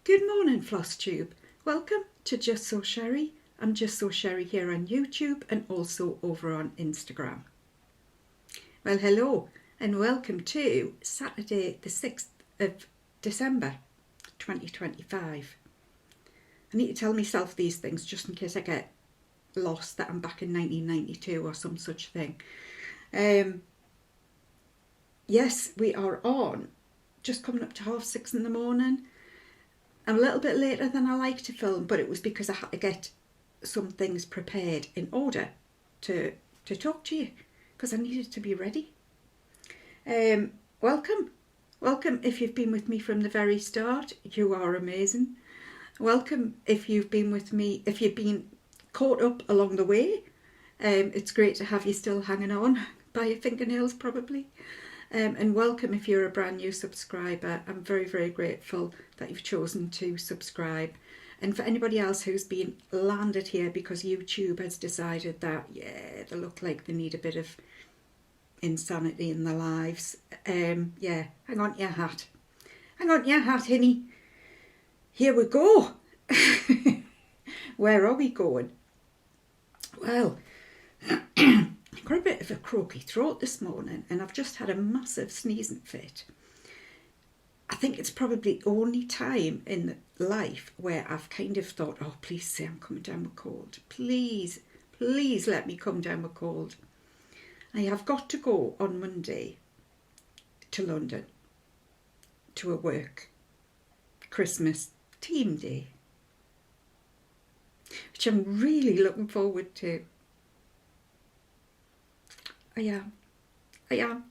Good morning, Flosstube. Welcome to Justsewsherrie. I'm Justsewsherrie here on YouTube and also over on Instagram. Well, hello and welcome to Saturday the 6th of December 2025. I need to tell myself these things just in case I get lost that I'm back in 1992 or some such thing. Yes, we are on just coming up to 6:30 in the morning. I'm a little bit later than I like to film, but it was because I had to get some things prepared in order to talk to you, because I needed to be ready. Welcome if you've been with me from the very start. You are amazing. Welcome if you've been with me, if you've been caught up along the way. It's great to have you still hanging on by your fingernails probably. And welcome if you're a brand new subscriber. I'm very, very grateful that you've chosen to subscribe. And for anybody else who's been landed here because YouTube has decided that, yeah, they look like they need a bit of insanity in their lives. Yeah, hang on to your hat. Hang on to your hat, Hinny. Here we go. Where are we going? Well, I've got a bit of a croaky throat this morning and I've just had a massive sneezing fit. I think it's probably the only time in life where I've kind of thought, oh, please say I'm coming down with cold. Please let me come down with cold. I have got to go on Monday to London to a work Christmas team day, which I'm really looking forward to. I am.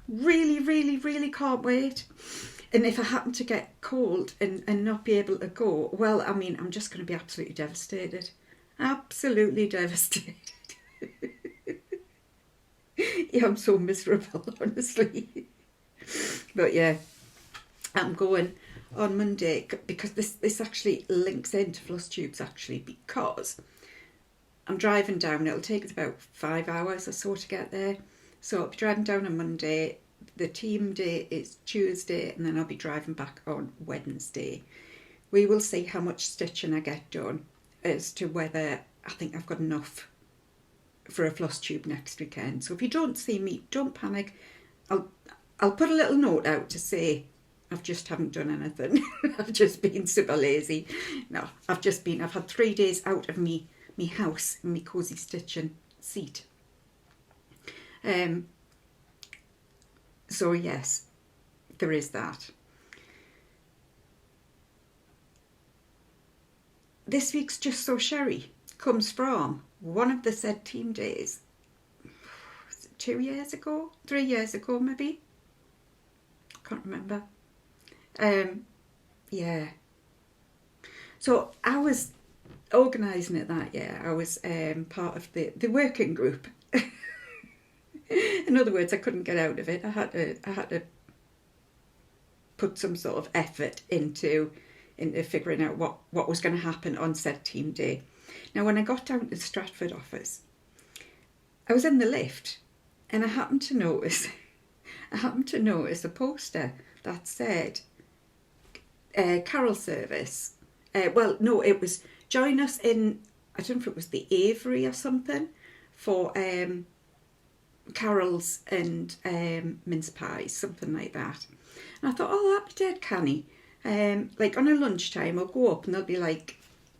Really can't wait. And if I happen to get cold and not be able to go, well, I mean, I'm just going to be absolutely devastated. Absolutely devastated. Yeah, I'm so miserable, honestly. But yeah, I'm going on Monday because this actually links into Flosstubes actually, because I'm driving down. It'll take us about 5 hours or so to get there. So I'll be driving down on Monday. The team day is Tuesday, and then I'll be driving back on Wednesday. We will see how much stitching I get done as to whether I think I've got enough for a Flosstube next weekend. So if you don't see me, don't panic. I'll put a little note out to say I've just haven't done anything. I've just been super lazy. No, I've had 3 days out of me house and me cosy stitching seat. So yes, there is that. This week's Justsewsherrie comes from one of the said team days. 2 years ago? 3 years ago maybe? Can't remember. Yeah. So I was organising it that year. I was part of the working group. In other words, I couldn't get out of it. I had to put some sort of effort into figuring out what was going to happen on said team day. Now, when I got down to the Stratford office, I was in the lift and I happened to notice a poster that said carol service. Well, no, it was join us in, I don't know if it was the Avery or something, for carols and mince pies, something like that. And I thought, oh, that'd be dead canny. Like on a lunchtime, I'll go up and there'll be like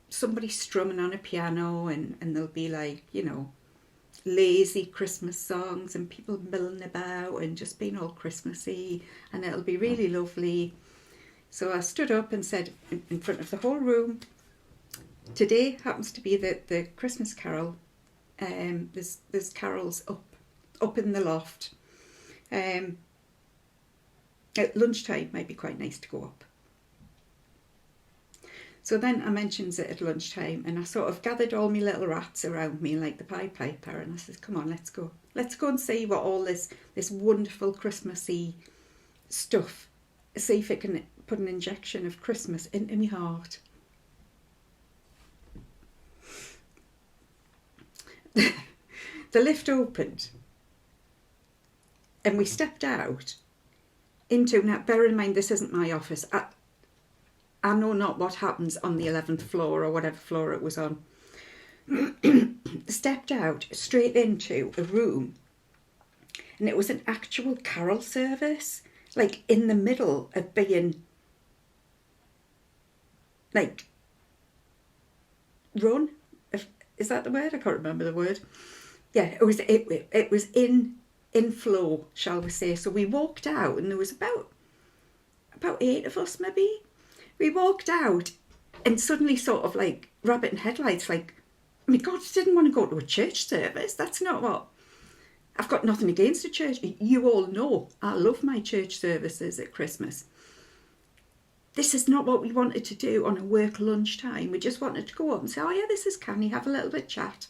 somebody strumming on a piano, and there'll be like, you know, lazy Christmas songs and people milling about and just being all Christmassy, and it'll be really lovely. So I stood up and said in front of the whole room, today happens to be the Christmas carol. There's carols up in the loft. At lunchtime might be quite nice to go up. So then I mentions it at lunchtime, and I sort of gathered all my little rats around me like the Pied Piper, and I says, come on, let's go and see what all this wonderful Christmassy stuff, see if it can put an injection of Christmas into my heart. The lift opened and we stepped out into, now bear in mind this isn't my office, I know not what happens on the 11th floor or whatever floor it was on. Stepped out straight into a room, and it was an actual carol service, like in the middle of being like run. Is that the word? I can't remember the word. Yeah, it was in flow, shall we say. So we walked out, and there was about 8 of us maybe. We walked out, and suddenly sort of like rabbit in headlights, like, oh my God, I didn't want to go to a church service. That's not what... I've got nothing against a church. You all know I love my church services at Christmas. This is not what we wanted to do on a work lunchtime. We just wanted to go up and say, oh yeah, this is canny, have a little bit of chat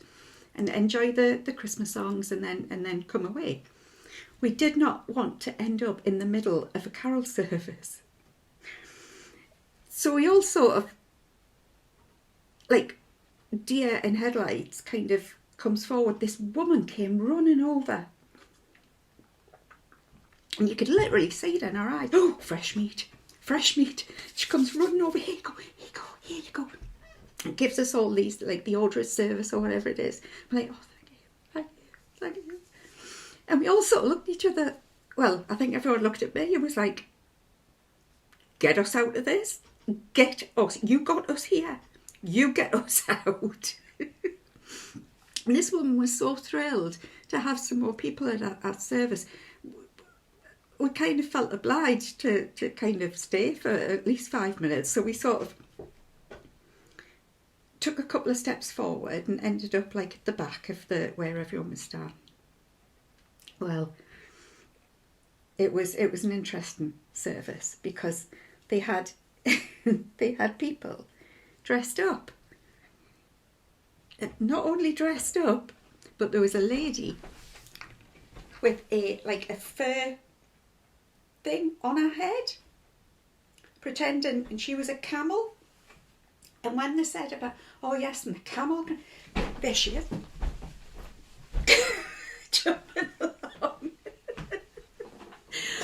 and enjoy the Christmas songs and then come away. We did not want to end up in the middle of a carol service. So we all sort of, like, deer in headlights kind of comes forward. This woman came running over. And you could literally see it in her eyes. Oh, fresh meat, fresh meat. She comes running over. Here you go, here you go, here you go. And gives us all these, like the order of service or whatever it is. I'm like, oh, thank you, thank you, thank you. And we all sort of looked at each other. Well, I think everyone looked at me and was like, get us out of this. Get us. You got us here. You get us out. And this woman was so thrilled to have some more people at our service. We kind of felt obliged to kind of stay for at least 5 minutes. So we sort of took a couple of steps forward and ended up like at the back of where everyone was standing. Well, it was an interesting service because they had people dressed up. Not only dressed up, but there was a lady with a fur thing on her head, pretending, and she was a camel. And when they said about, oh yes, and the camel, there she is, jumping along.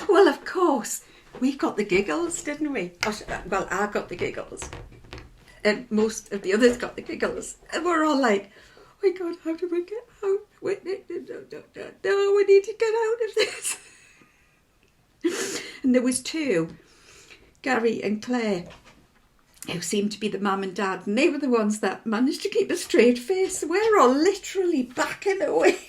Well, of course, we got the giggles, didn't we? Well, I got the giggles. And most of the others got the giggles. And we're all like, oh my God, how do we get out? Wait, no, we need to get out of this. And there was two, Gary and Claire, who seemed to be the mum and dad. And they were the ones that managed to keep a straight face. We're all literally backing away.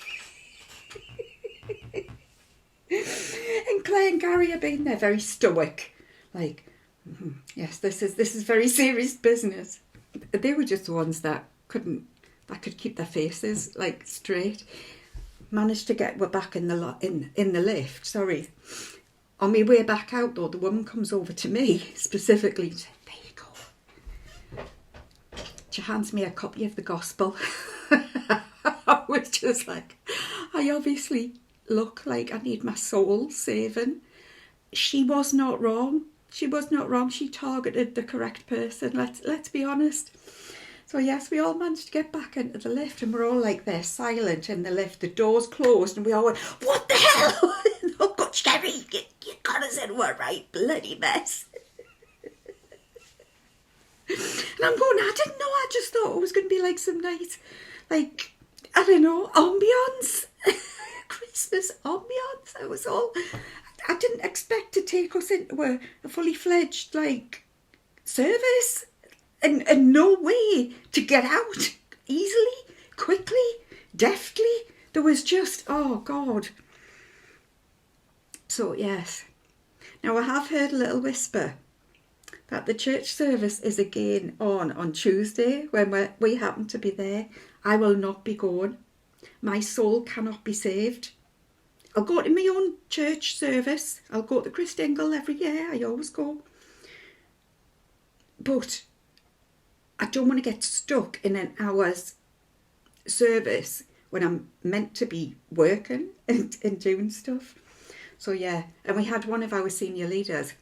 And Claire and Gary have been there very stoic. Like, yes, this is very serious business. They were just the ones that could keep their faces like straight. Managed to get, we're back in the lift. Sorry, on my way back out though, the woman comes over to me specifically and said, "There you go." She hands me a copy of the gospel. I was just like, I obviously look like I need my soul saving. She was not wrong. She was not wrong. She targeted the correct person. Let's be honest. So yes, we all managed to get back into the lift, and we're all like there, silent in the lift. The doors closed, and we all went, "What the hell? Oh God, Sherrie, you got us into a right bloody mess." And I'm going, I didn't know. I just thought it was going to be like some nice, like, I don't know, ambience, Christmas ambience. It was all. I didn't expect to take us into a fully fledged like service, and no way to get out easily, quickly, deftly. There was just, oh God. So yes, now I have heard a little whisper that the church service is again on Tuesday when we happen to be there. I will not be going. My soul cannot be saved. I'll go to my own church service. I'll go to Christingle every year. I always go. But I don't want to get stuck in an hour's service when I'm meant to be working and doing stuff. So yeah, and we had one of our senior leaders.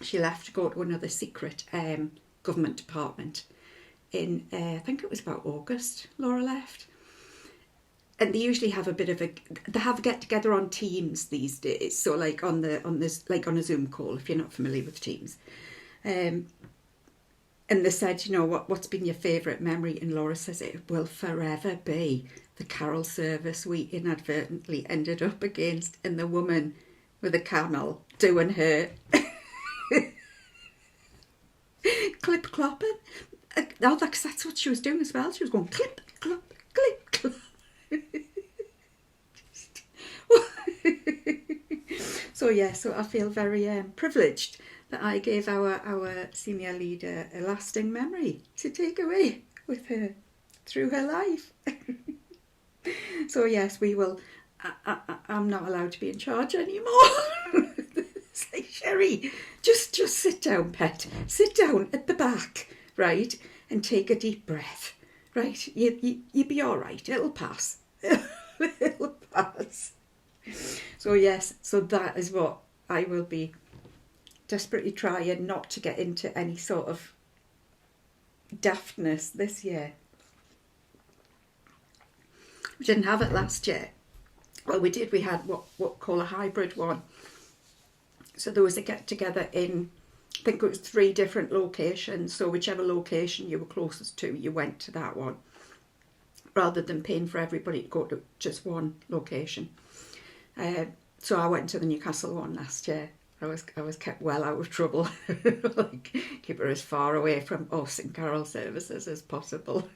She left to go to another secret government department in, I think it was about August, Laura left. And they usually have a get together on Teams these days. So like on a Zoom call, if you're not familiar with Teams. And they said, you know, what's been your favourite memory? And Laura says it will forever be the carol service we inadvertently ended up against, and the woman with a camel doing her clip clopping. Oh, that's what she was doing as well. She was going clip clop, clip clop. So yeah, so I feel very privileged that I gave our senior leader a lasting memory to take away with her through her life. So yes, we will. I'm not allowed to be in charge anymore. It's like, Sherrie, just sit down, pet. Sit down at the back, right, and take a deep breath, right? You'll be all right. It'll pass. It'll pass. So yes, so that is what I will be desperately trying not to get into any sort of daftness this year. We didn't have it last year. Well, we did. We had what we call a hybrid one. So there was a get together in, I think it was 3 different locations. So whichever location you were closest to, you went to that one, rather than paying for everybody to go to just one location. So I went to the Newcastle one last year. I was kept well out of trouble. Like, keep her as far away from us and carol services as possible.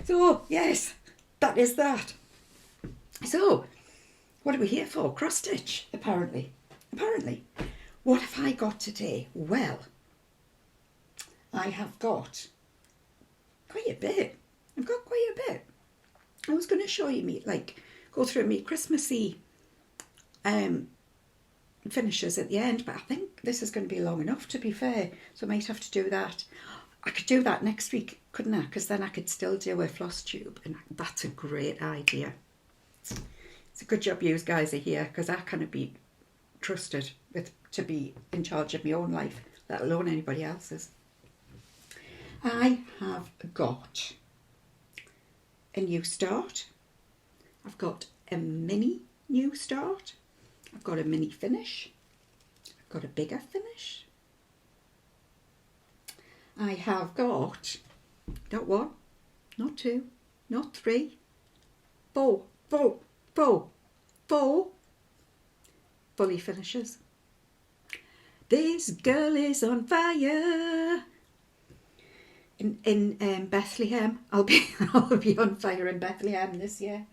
So yes, that is that. So what are we here for? Cross stitch, apparently. What have I got today? Well, I have got quite a bit. I've got quite a bit. I was going to show you go through me Christmassy finishes at the end, but I think this is going to be long enough, to be fair, so I might have to do that. I could do that next week, couldn't I? Because then I could still do a floss tube, and that's a great idea. It's a good job you guys are here, because I cannot be trusted to be in charge of my own life, let alone anybody else's. I have got a new start. I've got a mini new start. I've got a mini finish. I've got a bigger finish. I have got not 1, not 2, not 3, 4 fully finishes. This girl is on fire. In Bethlehem, I'll be on fire in Bethlehem this year.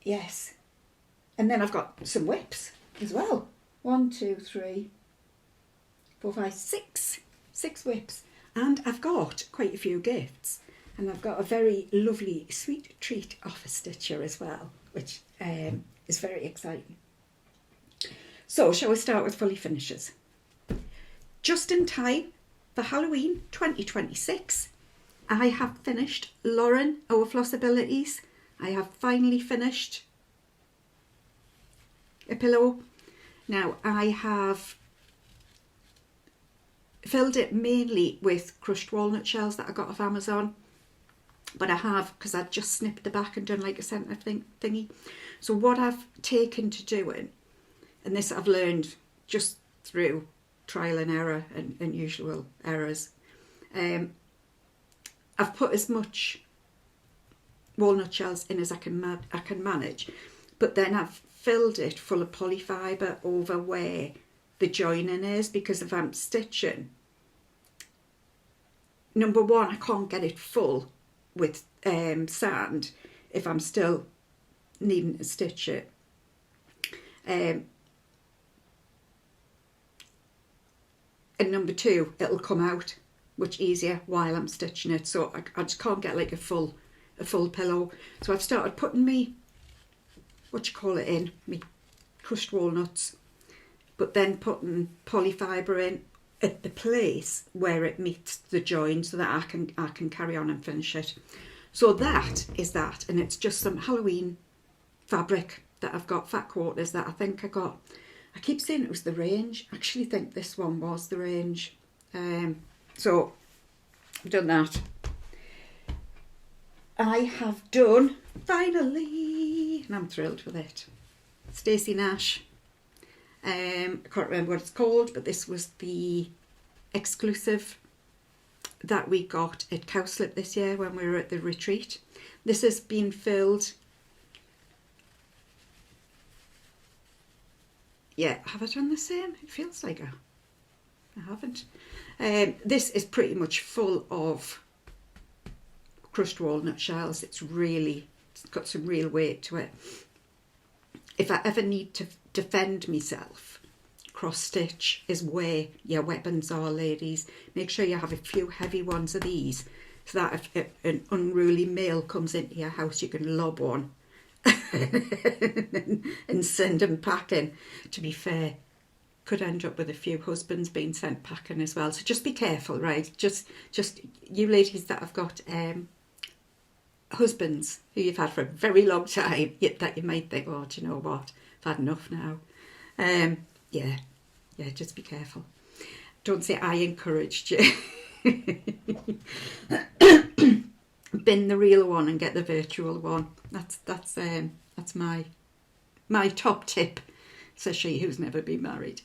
Yes, and then I've got some whips as well. 1, 2, 3, 4, 5, 6 whips, and I've got quite a few gifts, and I've got a very lovely sweet treat off a stitcher as well, which is very exciting. So shall we start with fully finishes? Just in time for Halloween 2026, I have finished Lauren, our Floss Abilities. I have finally finished a pillow. Now I have filled it mainly with crushed walnut shells that I got off Amazon, but I have, because I just snipped the back and done like a centre thingy. So what I've taken to doing, and this I've learned just through trial and error and usual errors, I've put as much walnut shells in as I can manage, but then I've filled it full of polyfibre over where the joining is, because if I'm stitching, number one, I can't get it full with sand if I'm still needing to stitch it. And number two, it'll come out much easier while I'm stitching it, so I just can't get like a full pillow. So I've started putting me crushed walnuts, but then putting polyfibre in at the place where it meets the join, so that I can carry on and finish it. So that is that, and it's just some Halloween fabric that I've got, fat quarters, that I think I got. I keep saying it was the range. I actually think this one was the range. So I've done that. I have done, finally, and I'm thrilled with it, Stacey Nash I can't remember what it's called, but this was the exclusive that we got at Cowslip this year when we were at the retreat. This has been filled. Yeah, have I done the same? It feels like I haven't. This is pretty much full of crushed walnut shells. It's got some real weight to it. If I ever need to defend myself, cross stitch is where your weapons are, ladies. Make sure you have a few heavy ones of these, so that if an unruly male comes into your house, you can lob one and send them packing. To be fair, could end up with a few husbands being sent packing as well. So just be careful, right? Just you ladies that have got husbands who you've had for a very long time, yet that you might think, oh, do you know what? I've had enough now. Yeah, just be careful. Don't say I encouraged you. Bin the real one and get the virtual one. That's my top tip, says she who's never been married.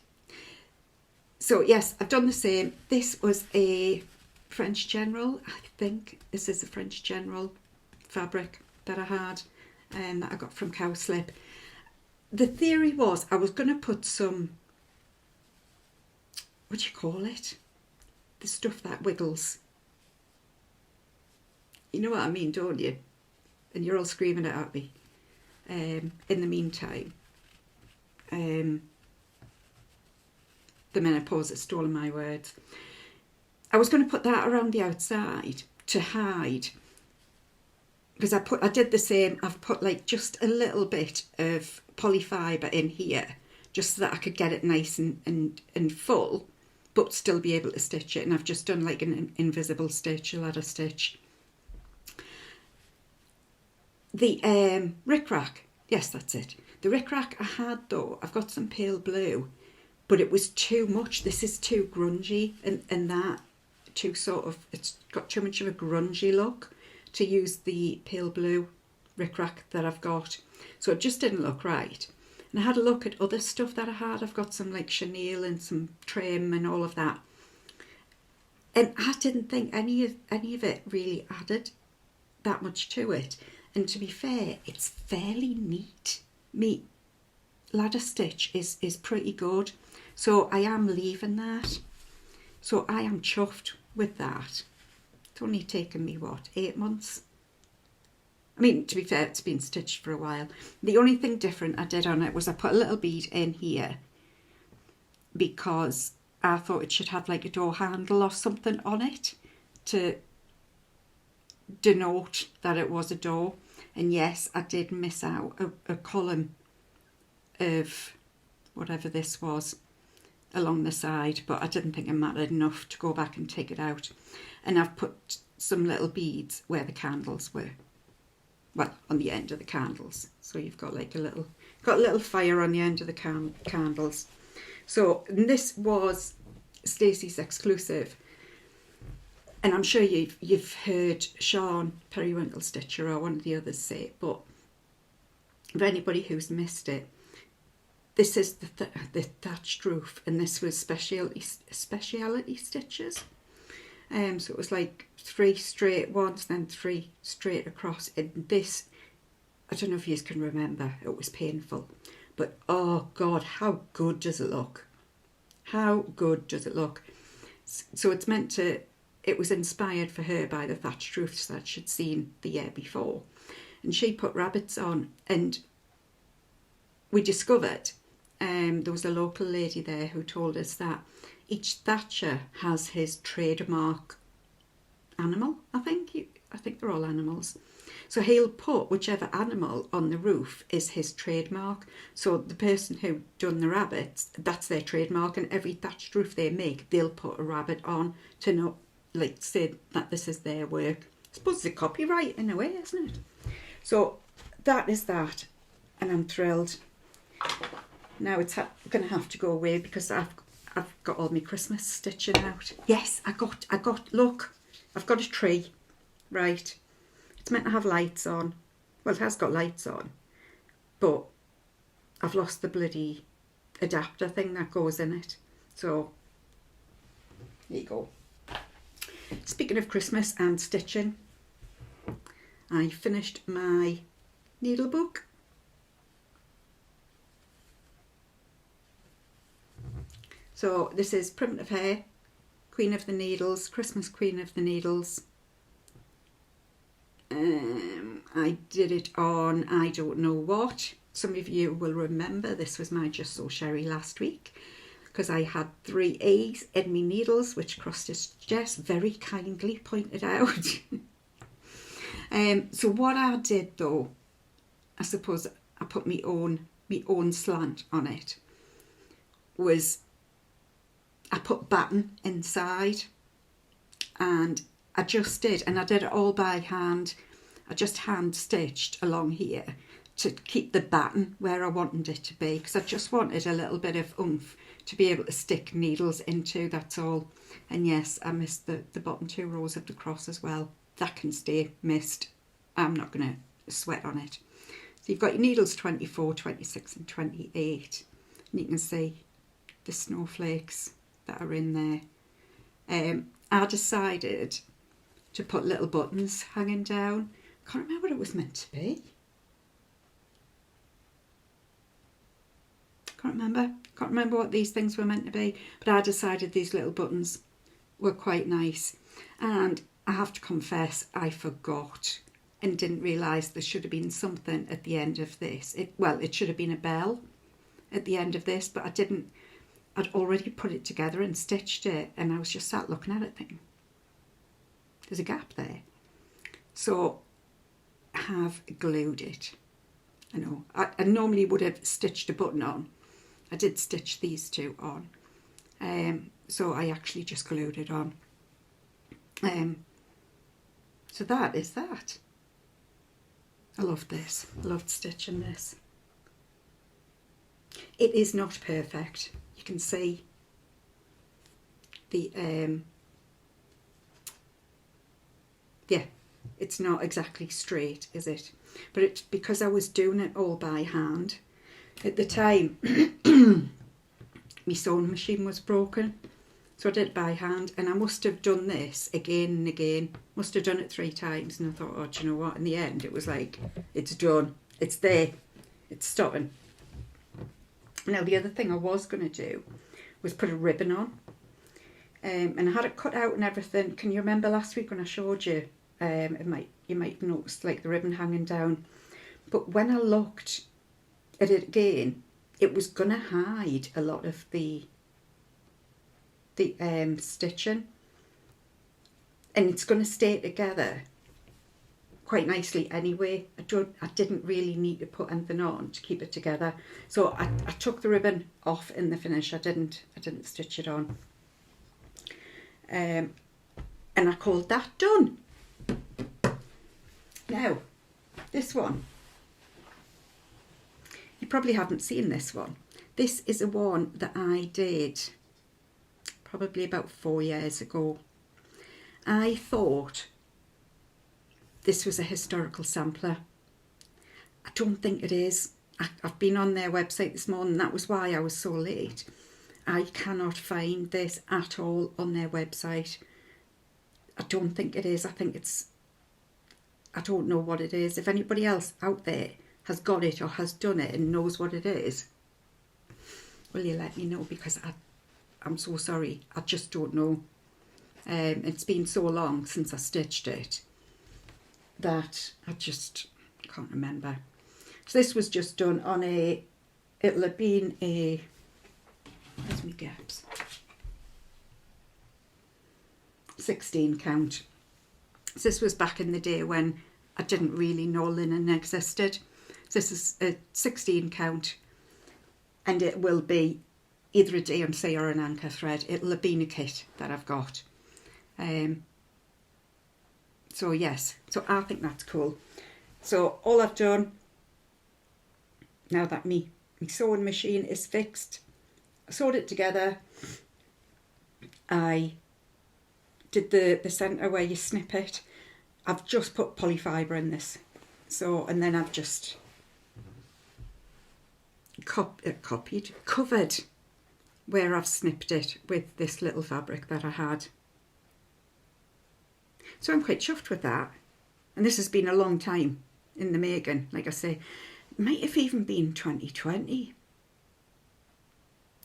So yes, I've done the same. This was a French General. I think this is a French General fabric that I had and that I got from Cowslip. The theory was I was going to put some, what do you call it? The stuff that wiggles. You know what I mean, don't you? And you're all screaming it at me. In the meantime, the menopause has stolen my words. I was going to put that around the outside to hide, because I did the same. I've put like just a little bit of polyfibre in here, just so that I could get it nice and full, but still be able to stitch it. And I've just done like an invisible stitch, a ladder stitch. The rickrack, yes, that's it. The rickrack I had though, I've got some pale blue, but it was too much. This is too grungy, and that too sort of, it's got too much of a grungy look to use the pale blue rickrack that I've got. So it just didn't look right. And I had a look at other stuff that I had. I've got some like chenille and some trim and all of that. And I didn't think any of it really added that much to it. And to be fair, it's fairly neat. Me ladder stitch is pretty good. So I am leaving that. So I am chuffed with that. It's only taken me, what, 8 months? I mean, to be fair, it's been stitched for a while. The only thing different I did on it was I put a little bead in here because I thought it should have like a door handle or something on it to denote that it was a door. And yes, I did miss out a column of whatever this was along the side, but I didn't think it mattered enough to go back and take it out. And I've put some little beads where the candles were. Well, on the end of the candles. So you've got like a little fire on the end of the candles. So this was Stacey's exclusive. And I'm sure you've heard Sean Periwinkle Stitcher or one of the others say it, but for anybody who's missed it, this is the thatched roof, and this was speciality stitches. So it was like 3 straight ones, then 3 straight across. And this, I don't know if you can remember, it was painful, but oh God, how good does it look? How good does it look? So it's meant to. It was inspired for her by the thatched roofs that she'd seen the year before. And she put rabbits on, and we discovered, there was a local lady there who told us that each thatcher has his trademark animal, I think they're all animals. So he'll put whichever animal on the roof is his trademark. So the person who done the rabbits, that's their trademark, and every thatched roof they make, they'll put a rabbit on to know, like, say that this is their work. I suppose it's a copyright in a way, isn't it? So that is that, and I'm thrilled. Now it's going to have to go away because I've got all my Christmas stitching out. Yes, I got. Look, I've got a tree, right? It's meant to have lights on. Well, it has got lights on, but I've lost the bloody adapter thing that goes in it. So there you go. Speaking of Christmas and stitching, I finished my needle book. So this is Primitive Hair, Queen of the Needles, Christmas Queen of the Needles. I did it on I don't know what. Some of you will remember this was my Justsewsherrie last week, because I had 3 E's in my needles, which Crossstitch Jess very kindly pointed out. So what I did though, I suppose I put my own slant on it, was I put batten inside and I just did, and I did it all by hand. I just hand stitched along here to keep the batten where I wanted it to be, because I just wanted a little bit of oomph to be able to stick needles into, that's all. And yes, I missed the bottom 2 rows of the cross as well. That can stay missed. I'm not going to sweat on it. So you've got your needles 24, 26 and 28. And you can see the snowflakes that are in there. I decided to put little buttons hanging down. Can't remember what it was meant to be. Can't remember what these things were meant to be, but I decided these little buttons were quite nice. And I have to confess, I forgot and didn't realise there should have been something at the end of this. It should have been a bell at the end of this, but I didn't. I'd already put it together and stitched it, and I was just sat looking at it thinking, there's a gap there. So I have glued it. I know, I normally would have stitched a button on. I did stitch these 2 on. So I actually just glued it on. So that is that. I love this. I loved stitching this. It is not perfect. You can see the it's not exactly straight, is it? But it's because I was doing it all by hand. At the time, my sewing machine was broken, so I did it by hand, and I must have done this again and again. Must have done it 3 times, and I thought, oh, do you know what? In the end, it was like, it's done. It's there. It's stopping. Now, the other thing I was going to do was put a ribbon on, and I had it cut out and everything. Can you remember last week when I showed you? You might notice like the ribbon hanging down, but when I looked at it again, it was going to hide a lot of the stitching, and it's going to stay together quite nicely anyway. I didn't really need to put anything on to keep it together, so I took the ribbon off in the finish. I didn't stitch it on, and I called that done. Now, this one, you probably haven't seen this one. This is a one that I did probably about 4 years ago. I thought this was a historical sampler. I don't think it is. I've been on their website this morning. That was why I was so late. I cannot find this at all on their website. I don't think it is. I don't know what it is. If anybody else out there has got it or has done it and knows what it is, will you let me know? Because I'm so sorry. I just don't know. It's been so long since I stitched it that I just can't remember. So this was just done on it'll have been where's my gaps? 16 count. So this was back in the day when I didn't really know linen existed. So this is a 16 count, and it will be either a DMC or an anchor thread. It'll have been a kit that I've got. So yes, so I think that's cool. So all I've done, now that my sewing machine is fixed, I sewed it together. I did the centre where you snip it. I've just put polyfibre in this. So, and then I've just covered where I've snipped it with this little fabric that I had. So I'm quite chuffed with that. And this has been a long time in the making. Like I say, it might have even been 2020.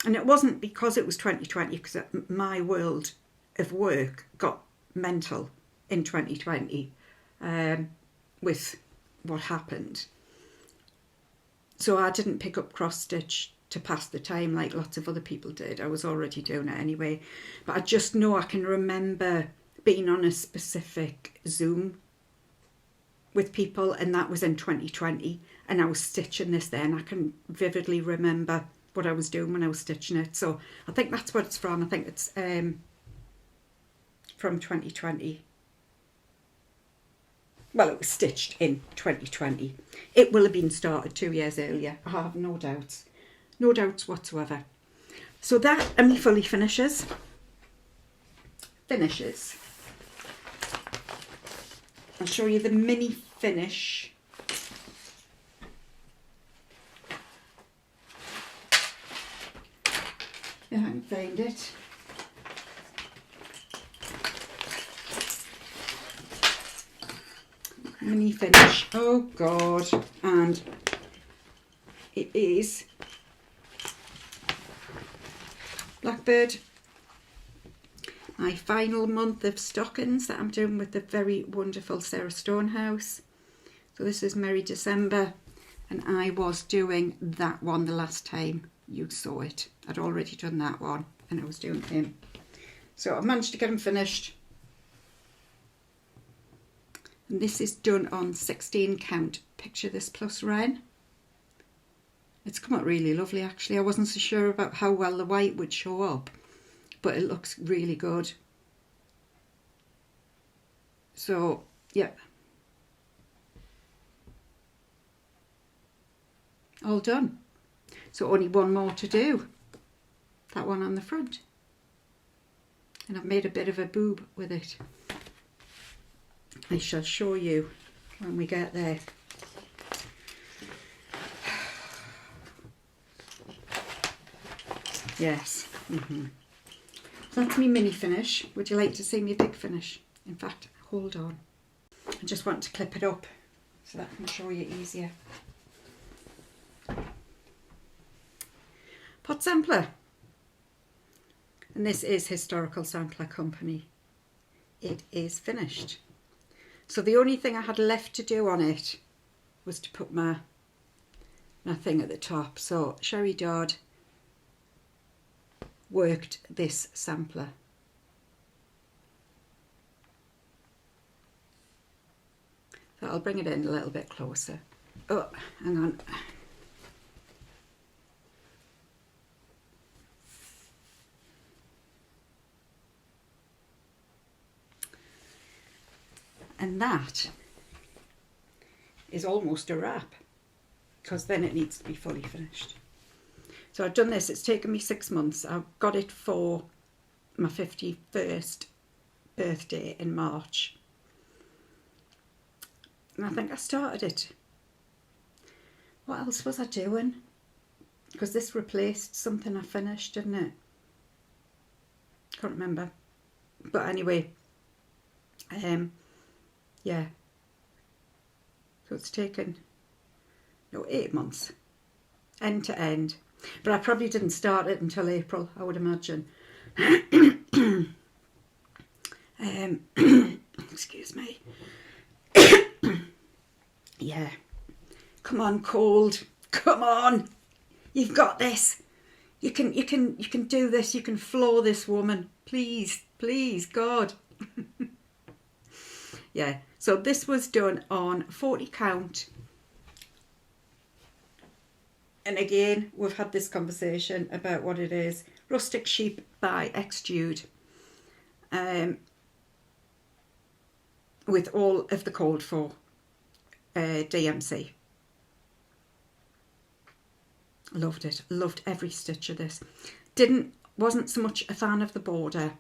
And it wasn't because it was 2020, because my world of work got mental in 2020 with what happened. So I didn't pick up cross stitch to pass the time like lots of other people did. I was already doing it anyway. But I just know I can remember being on a specific Zoom with people, and that was in 2020, and I was stitching this then. I can vividly remember what I was doing when I was stitching it. So I think that's what it's from. I think it's from 2020. Well, it was stitched in 2020. It will have been started 2 years earlier. I have no doubts. No doubts whatsoever. So that are me fully finishes. I'll show you the mini finish. If I can find it. Mini finish. Oh God. And it is Blackbird. My final month of stockings that I'm doing with the very wonderful Sarah Stonehouse. So this is Merry December, and I was doing that one the last time you saw it. I'd already done that one, and I was doing him. So I managed to get him finished. And this is done on 16 count Picture This Plus Ren. It's come out really lovely actually. I wasn't so sure about how well the white would show up, but it looks really good. So, yeah. All done. So only one more to do. That one on the front. And I've made a bit of a boob with it. I shall show you when we get there. Yes. So that's me mini finish. Would you like to see me big finish? In fact, hold on. I just want to clip it up so that I can show you easier. Pot sampler. And this is Historical Sampler Company. It is finished. So the only thing I had left to do on it was to put my thing at the top. So Sherrie Dodd worked this sampler. So I'll bring it in a little bit closer. Oh, hang on. And that is almost a wrap, because then it needs to be fully finished. So I've done this, it's taken me 6 months. I got it for my 51st birthday in March. And I think I started it. What else was I doing? Because this replaced something I finished, didn't it? Can't remember. But anyway, yeah. So it's taken, 8 months, end to end. But I probably didn't start it until April, I would imagine. Excuse me. Yeah. Come on, cold. Come on. You've got this. You can do this. You can floor this woman. Please, please, God. Yeah. So this was done on 40 count. And again, we've had this conversation about what it is. Rustic Sheep by Jude. With all of the called for DMC. Loved it. Loved every stitch of this. Wasn't so much a fan of the border.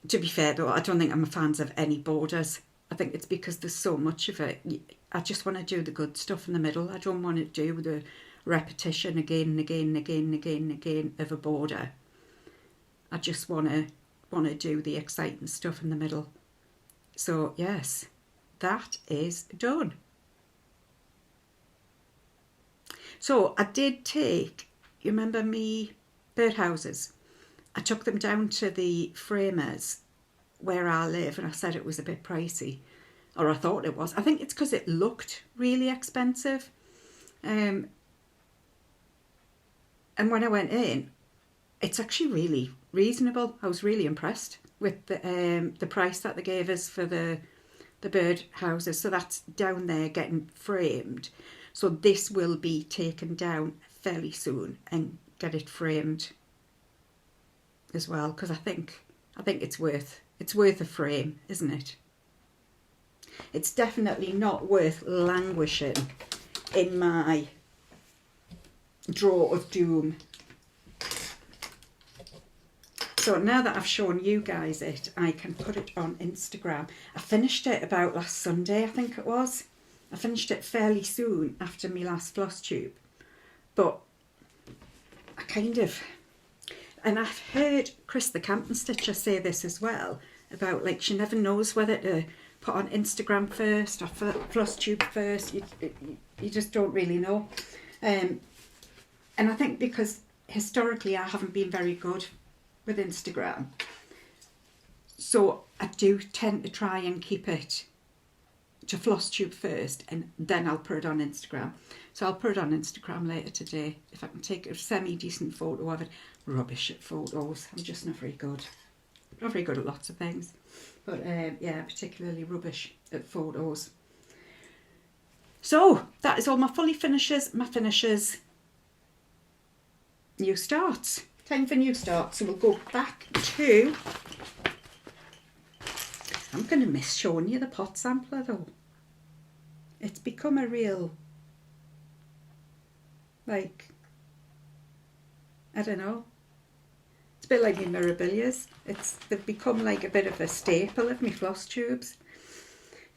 To be fair though, I don't think I'm a fan of any borders. I think it's because there's so much of it. I just want to do the good stuff in the middle. I don't want to do the repetition again and again and again and again and again of a border. I just want to do the exciting stuff in the middle. So yes, that is done. So I did take, you remember me birdhouses? I took them down to the framers where I live and I said it was a bit pricey, or I thought it was. I think it's because it looked really expensive. And when I went in, it's actually really reasonable. I was really impressed with the price that they gave us for the bird houses. So that's down there getting framed. So this will be taken down fairly soon and get it framed as well, because I think it's worth a frame, isn't it? It's definitely not worth languishing in my drawer of doom. So now that I've shown you guys it, I can put it on Instagram. I finished it about last Sunday, I think it was. I finished it fairly soon after my last floss tube. But I kind of... And I've heard Chris the Camping Stitcher say this as well, about like she never knows whether to put on Instagram first or floss tube first. You just don't really know. And I think because historically I haven't been very good with Instagram, so I do tend to try and keep it to floss tube first and then I'll put it on Instagram. So I'll put it on Instagram later today if I can take a semi-decent photo of it. Rubbish at photos. I'm just not very good. Not very good at lots of things. But yeah, particularly rubbish at photos. So that is all my fully finishes, my finishes. New starts. Time for new starts. So we'll go back to... I'm going to miss showing you the pot sampler though. It's become a real... like... I don't know. It's a bit like my Mirabilias. They've become like a bit of a staple of my floss tubes.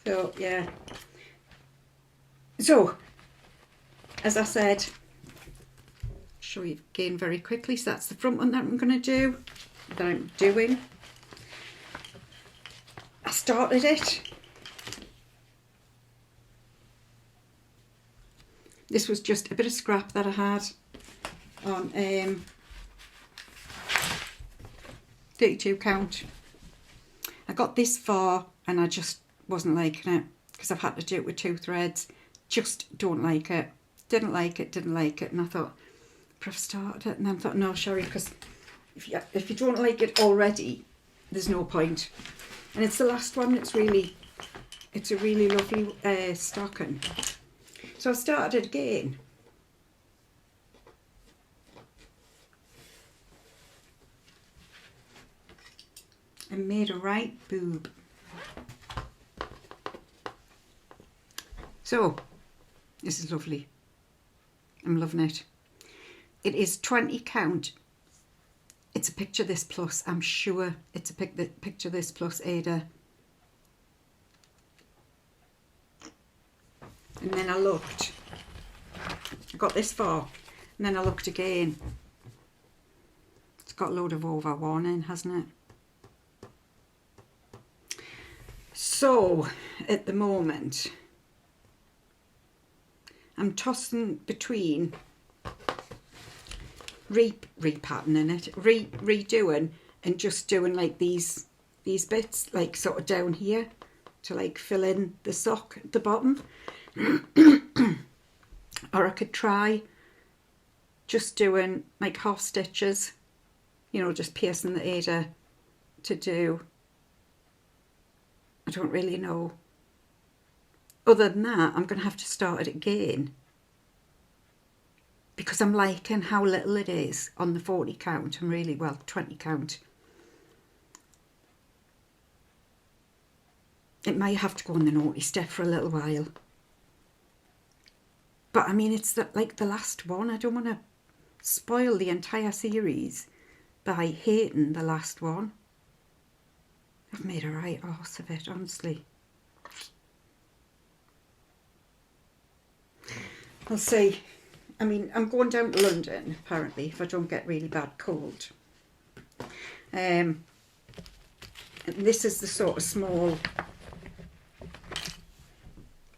So yeah. So, as I said, show you again very quickly. So that's the front one that I'm going to do. That I'm doing. I started it. This was just a bit of scrap that I had on 32 count. I got this far and I just wasn't liking it because I've had to do it with 2 threads. Just don't like it. Didn't like it, and I thought, I've started it, and then I thought, no, Sherrie, because if you don't like it already, there's no point. And it's the last one. It's a really lovely stocking. So I started it again. And made a right boob. So, this is lovely. I'm loving it. It is 20 count. It's a picture this plus. I'm sure it's a picture this plus Ada. And then I looked. I got this far. And then I looked again. It's got a load of over warning, hasn't it? So, at the moment, I'm tossing between repatterning it, redoing, and just doing like these bits, like sort of down here, to like fill in the sock at the bottom. Or I could try just doing like half stitches, you know, just piercing the Ada to do. I don't really know. Other than that, I'm going to have to start it again because I'm liking how little it is on the 40 count and really, well, 20 count. It might have to go on the naughty step for a little while. But I mean, it's like the last one. I don't want to spoil the entire series by hating the last one. I've made a right arse of it, honestly. I'll see. I mean, I'm going down to London, apparently, if I don't get really bad cold. And this is the sort of small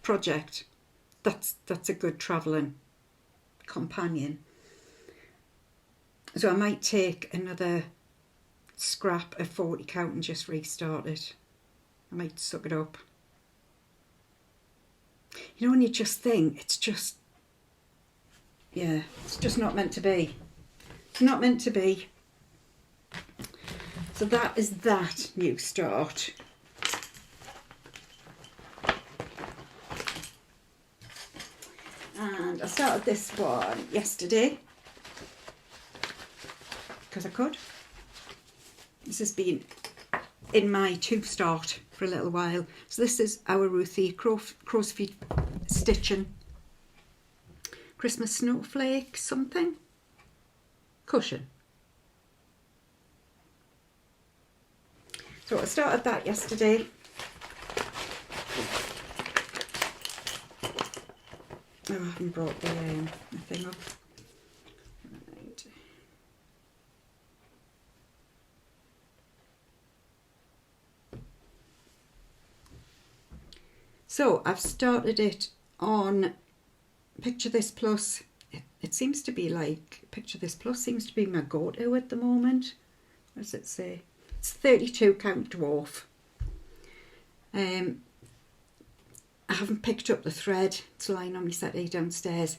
project that's a good travelling companion. So I might take another scrap of 40 count and just restart it. I might suck it up. You know when you just think, it's just, yeah, it's just not meant to be. It's not meant to be. So that is that new start. And I started this one yesterday because I could. This has been in my tube start for a little while. So this is our Ruthie crow's feet stitching Christmas snowflake something cushion. So I started that yesterday. Oh, I haven't brought the thing up. Right. So I've started it on Picture This Plus. It seems to be like, Picture This Plus seems to be my go-to at the moment. What does it say? It's 32 count dwarf. I haven't picked up the thread. It's lying on my settee downstairs.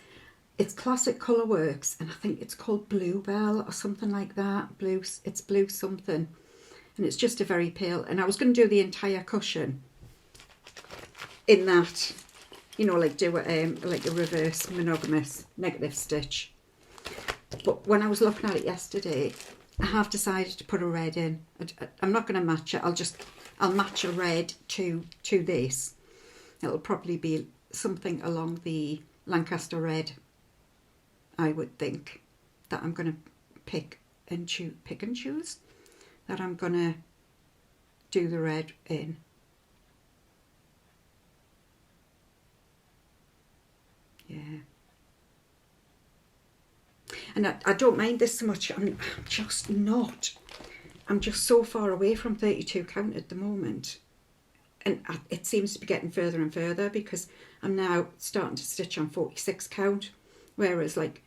It's Classic Colourworks, and I think it's called Bluebell or something like that. It's blue something, and it's just a very pale. And I was going to do the entire cushion in that, you know, like do like a reverse monogamous negative stitch. But when I was looking at it yesterday, I have decided to put a red in. I'm not going to match it. I'll match a red to this. It'll probably be something along the Lancaster red, I would think, that I'm going to pick and choose, that I'm going to do the red in. Yeah. And I don't mind this so much. I'm just so far away from 32 count at the moment. And it seems to be getting further and further because I'm now starting to stitch on 46 count. Whereas like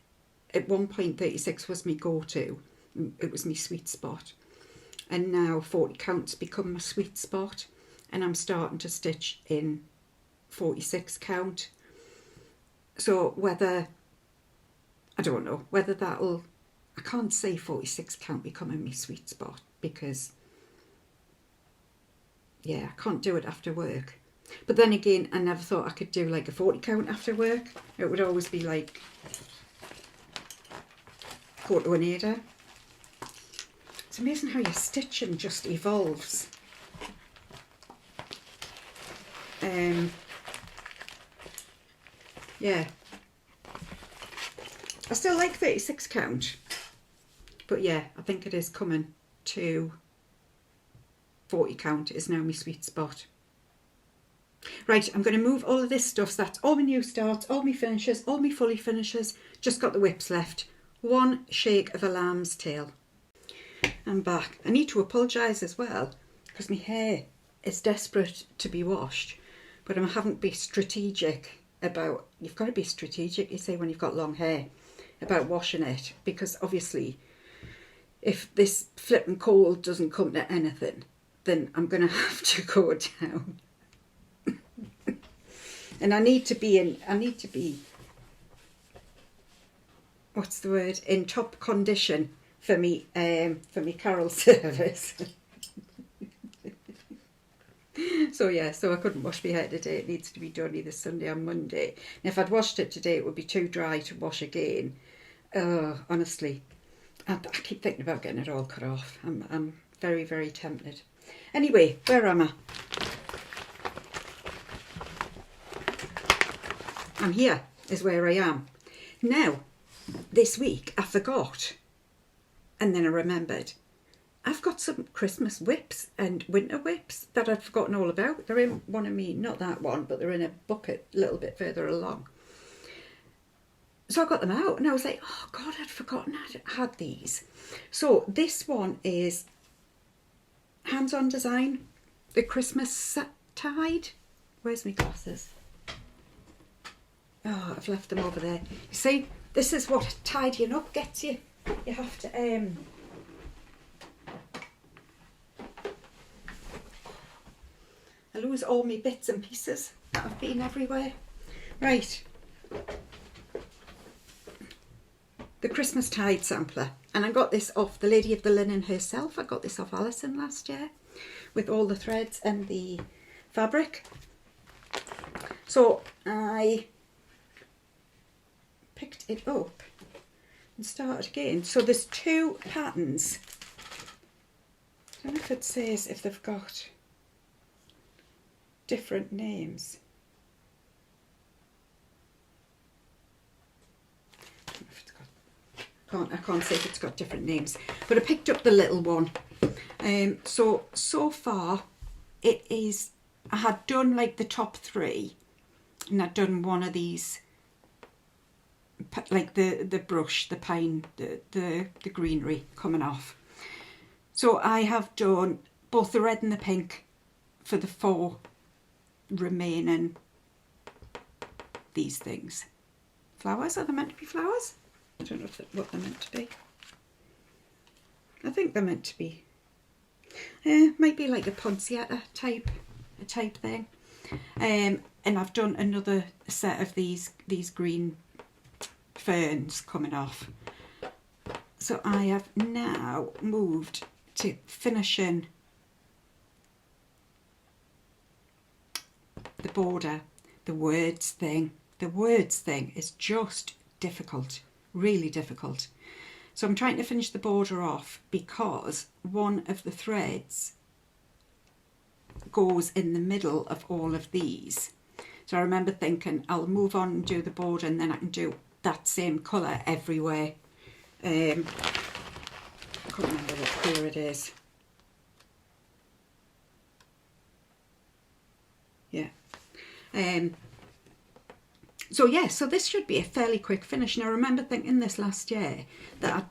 at one point 36 was my go-to. It was my sweet spot. And now 40 count's become my sweet spot. And I'm starting to stitch in 46 count. So whether, I don't know, whether that'll, I can't say 46 count becoming my sweet spot because, yeah, I can't do it after work. But then again, I never thought I could do like a 40 count after work. It would always be like, go to an Ada. It's amazing how your stitching just evolves. Yeah. I still like 36 count. But yeah, I think it is coming to 40 count is now my sweet spot. Right, I'm going to move all of this stuff. So that's all my new starts, all my finishes, all my fully finishes. Just got the whips left. One shake of a lamb's tail. I'm back. I need to apologise as well because my hair is desperate to be washed. But I'm having to be strategic about, you've got to be strategic, you say, when you've got long hair, about washing it. Because obviously, if this flipping cold doesn't come to anything, then I'm going to have to go down. And I need to be, what's the word, in top condition for me carol service. So yeah, so I couldn't wash my hair today. It needs to be done either Sunday or Monday. And if I'd washed it today, it would be too dry to wash again. Honestly, I keep thinking about getting it all cut off. I'm very, very tempted. Anyway, where am I? I'm here, is where I am. Now, this week I forgot, and then I remembered. I've got some Christmas whips and winter whips that I'd forgotten all about. They're in one of me, not that one, but they're in a bucket a little bit further along. So I got them out and I was like, oh God, I'd forgotten I had these. So this one is hands-on design, the Christmastide. Where's my glasses? Oh, I've left them over there. You see, this is what tidying up gets you. You have to I lose all my bits and pieces that have been everywhere. Right. The Christmastide sampler. And I got this off the Lady of the Linen herself. I got this off Alison last year with all the threads and the fabric. So I picked it up and started again. So there's two patterns. I don't know if it says if they've got different names. I can't say if it's got different names, but I picked up the little one. So far it is, I had done like the top three, and I'd done one of these, like the brush, the pine, the greenery coming off. So I have done both the red and the pink for the 4 remaining these things. Flowers, are they meant to be flowers? I don't know what they're meant to be. I think they're meant to be. Might be like a poinsettia type thing. And I've done another set of these green ferns coming off. So I have now moved to finishing the border. The words thing is just difficult. Really difficult. So I'm trying to finish the border off because one of the threads goes in the middle of all of these. So I remember thinking I'll move on and do the border and then I can do that same colour everywhere. I can't remember what colour it is. Yeah. So yeah, so this should be a fairly quick finish. And I remember thinking this last year that I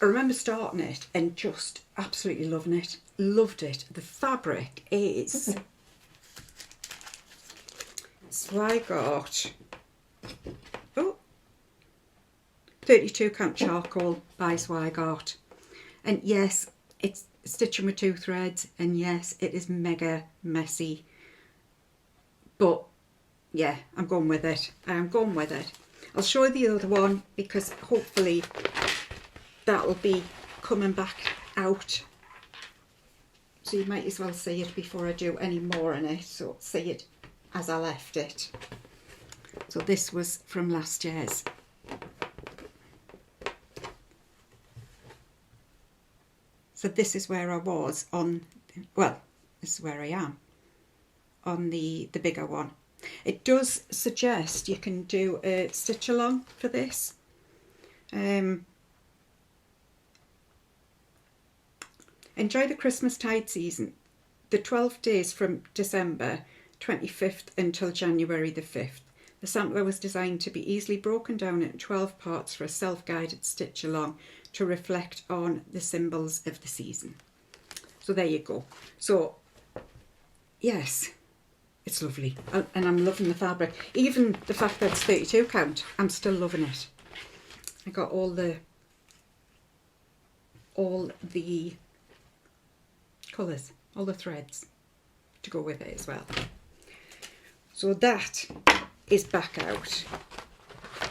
remember starting it and just absolutely loving it. Loved it. The fabric is, so I got, 32 count charcoal by Swigart. And yes, it's stitching with 2 threads, and yes, it is mega messy. But yeah, I'm going with it. I'm going with it. I'll show you the other one because hopefully that'll be coming back out. So you might as well see it before I do any more on it. So see it as I left it. So this was from last year's. So this is where I was on, well, this is where I am on the bigger one. It does suggest you can do a stitch along for this. Enjoy the Christmastide season. The 12 days from December 25th until January the 5th. The sampler was designed to be easily broken down into 12 parts for a self-guided stitch along to reflect on the symbols of the season. So there you go. So yes, it's lovely, and I'm loving the fabric. Even the fact that it's 32 count, I'm still loving it. I got all the colours, all the threads to go with it as well. So that is back out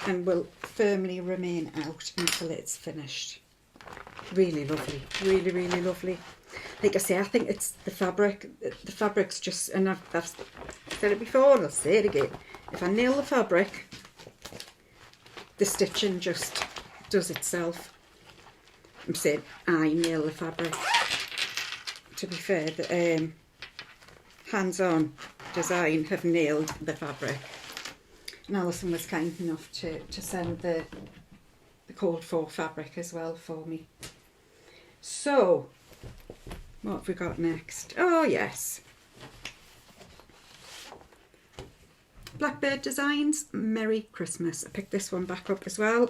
and will firmly remain out until it's finished. Really lovely, really, really lovely. Like I say, I think it's the fabric. The fabric's just, and I've said it before and I'll say it again. If I nail the fabric, the stitching just does itself. I'm saying I nail the fabric. To be fair, the hands-on design have nailed the fabric. And Alison was kind enough to send the called for fabric as well for me. So, what have we got next? Oh yes. Blackbird Designs, Merry Christmas. I picked this one back up as well.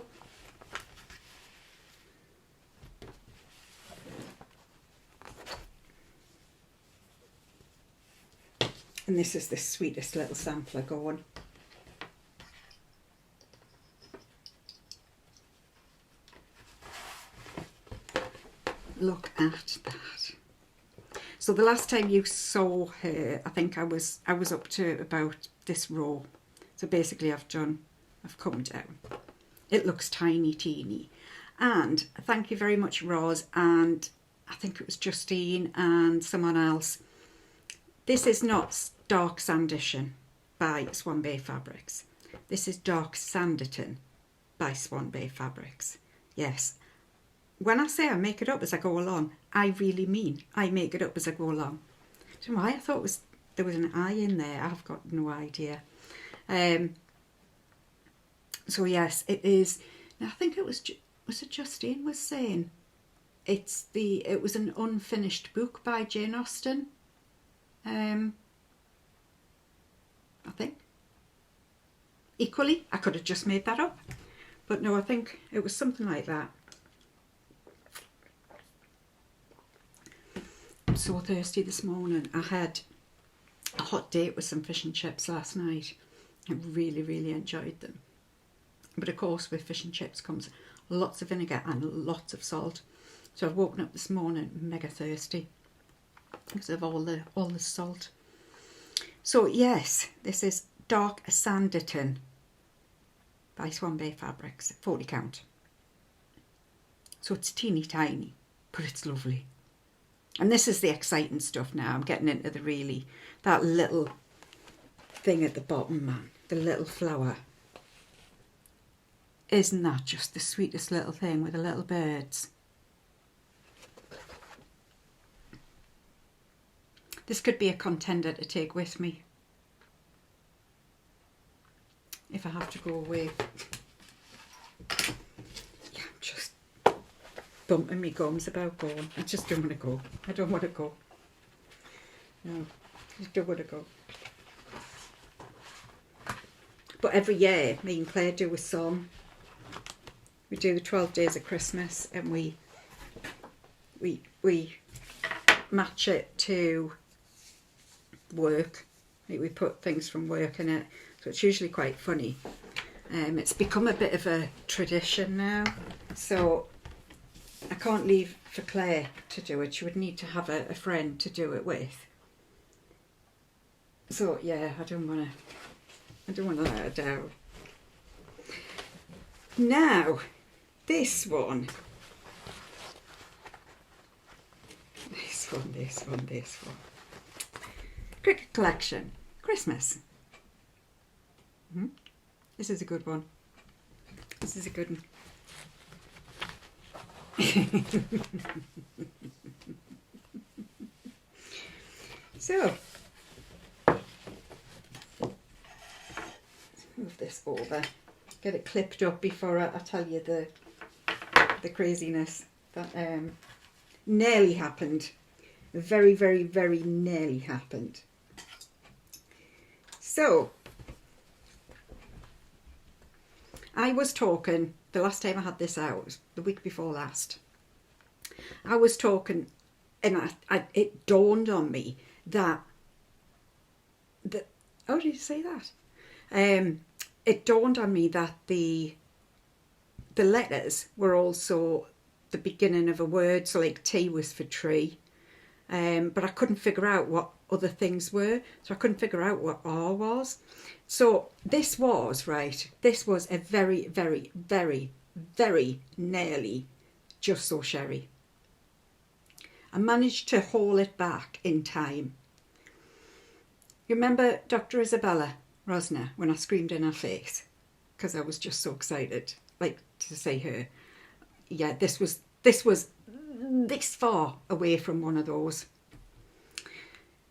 And this is the sweetest little sampler going. Look at that. So the last time you saw her, I think I was up to about this row. So basically I've come down. It looks tiny teeny. And thank you very much, Roz, and I think it was Justine and someone else. This is not Dark Sanditon by Swan Bay Fabrics. This is Dark Sanditon by Swan Bay Fabrics. Yes. When I say I make it up as I go along, I really mean I make it up as I go along. I don't know why I thought there was an I in there. I've got no idea. So yes, it is. Now I think it was it Justine was saying it was an unfinished book by Jane Austen. I think. Equally, I could have just made that up, but no, I think it was something like that. I'm so thirsty this morning. I had a hot date with some fish and chips last night. I really, really enjoyed them. But of course, with fish and chips comes lots of vinegar and lots of salt. So I've woken up this morning mega thirsty because of all the salt. So yes, this is Dark Sanditon by Swan Bay Fabrics, 40 count. So it's teeny tiny, but it's lovely. And this is the exciting stuff now. I'm getting into that little thing at the bottom, man. The little flower. Isn't that just the sweetest little thing with the little birds? This could be a contender to take with me if I have to go away. Yeah, I'm just bumping my gums about going. I just don't want to go. I don't want to go. No, I just don't want to go. But every year, me and Claire do a song. We do the 12 Days of Christmas, and we match it to work. We put things from work in it, so it's usually quite funny. It's become a bit of a tradition now, so I can't leave for Claire to do it. She would need to have a friend to do it with. So yeah, I don't want to let her down. Now, this one. Cricket Collection, Christmas. This is a good one. This is a good one. So, let's move this over. Get it clipped up before I tell you the craziness that nearly happened. Very, very, very nearly happened. So, I was talking, the last time I had this out, was the week before last. I was talking, and it dawned on me that how did you say that? It dawned on me that the letters were also the beginning of a word. So like T was for tree, but I couldn't figure out what other things were. So I couldn't figure out what R was. So this was a very, very, very, very nearly Justsewsherrie. I managed to haul it back in time. You remember Dr. Isabella Rosner when I screamed in her face because I was just so excited, like, to see her. Yeah, this was this far away from one of those.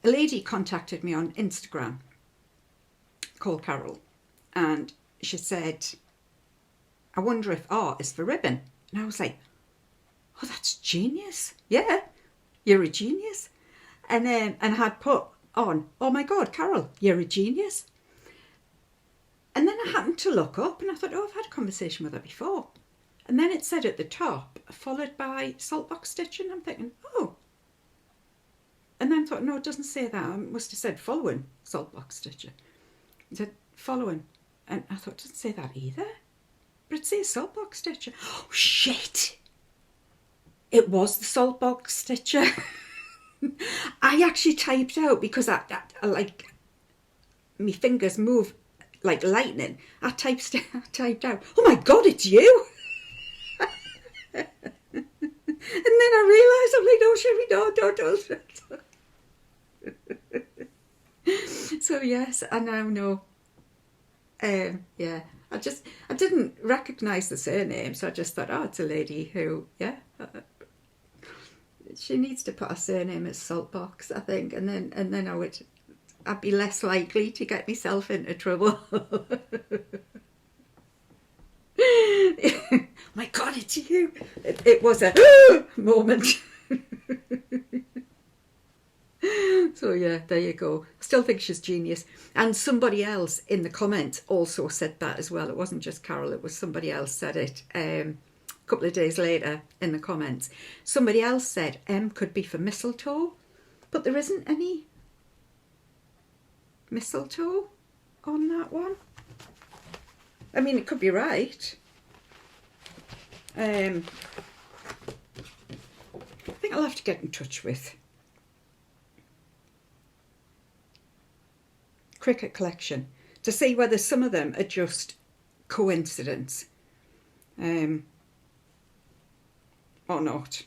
A lady contacted me on Instagram called Carol, and she said, I wonder if R is for ribbon. And I was like, oh, that's genius. Yeah, you're a genius. And I had put on, oh my God, Carol, you're a genius. And then I happened to look up and I thought, oh, I've had a conversation with her before. And then it said at the top, followed by saltbox stitching. I'm thinking, oh. And then I thought, no, it doesn't say that. I must have said following saltbox stitching. It said following. And I thought, it doesn't say that either. But it says saltbox stitcher. Oh, shit. It was the saltbox stitcher. I actually typed out because I like, my fingers move like lightning. I typed out, oh my God, it's you. And then I realised, I'm like, no, Sherrie, don't. So yes, I now know. Yeah, I didn't recognise the surname, so I just thought, oh, it's a lady who, yeah, she needs to put her surname as Saltbox, I think, and then I'd be less likely to get myself into trouble. My God, it's you! It was a moment. So yeah, there you go. I still think she's genius. And somebody else in the comments also said that as well. It wasn't just Carol, it was somebody else said it a couple of days later in the comments. Somebody else said M could be for mistletoe, but there isn't any mistletoe on that one. I mean, it could be right. I think I'll have to get in touch with Cricket Collection to see whether some of them are just coincidence or not.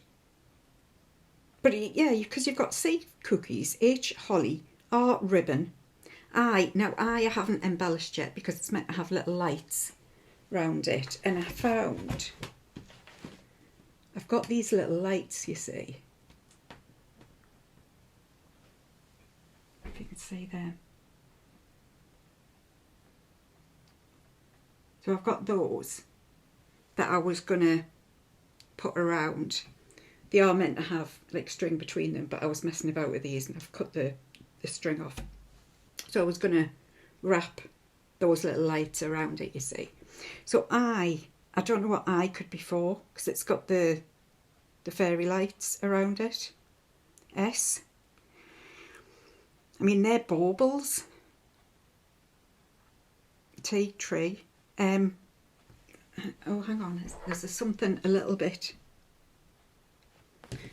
But yeah, because you've got C cookies, H holly, R ribbon, I haven't embellished yet because it's meant to have little lights round it, and I've got these little lights, you see, if you can see them. So I've got those that I was going to put around. They are meant to have like string between them, but I was messing about with these and I've cut the string off. So I was going to wrap those little lights around it, you see. So I don't know what I could be for, because it's got the fairy lights around it. S. I mean, they're baubles. T, tree. Oh, hang on, there's something a little bit.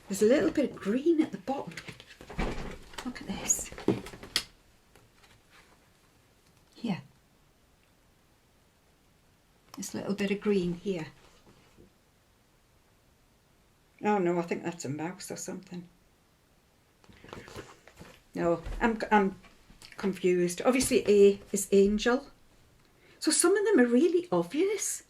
There's a little bit of green at the bottom. Look at this. Here. This little bit of green here. Oh no, I think that's a mouse or something. No, I'm confused. Obviously A is angel. So some of them are really obvious.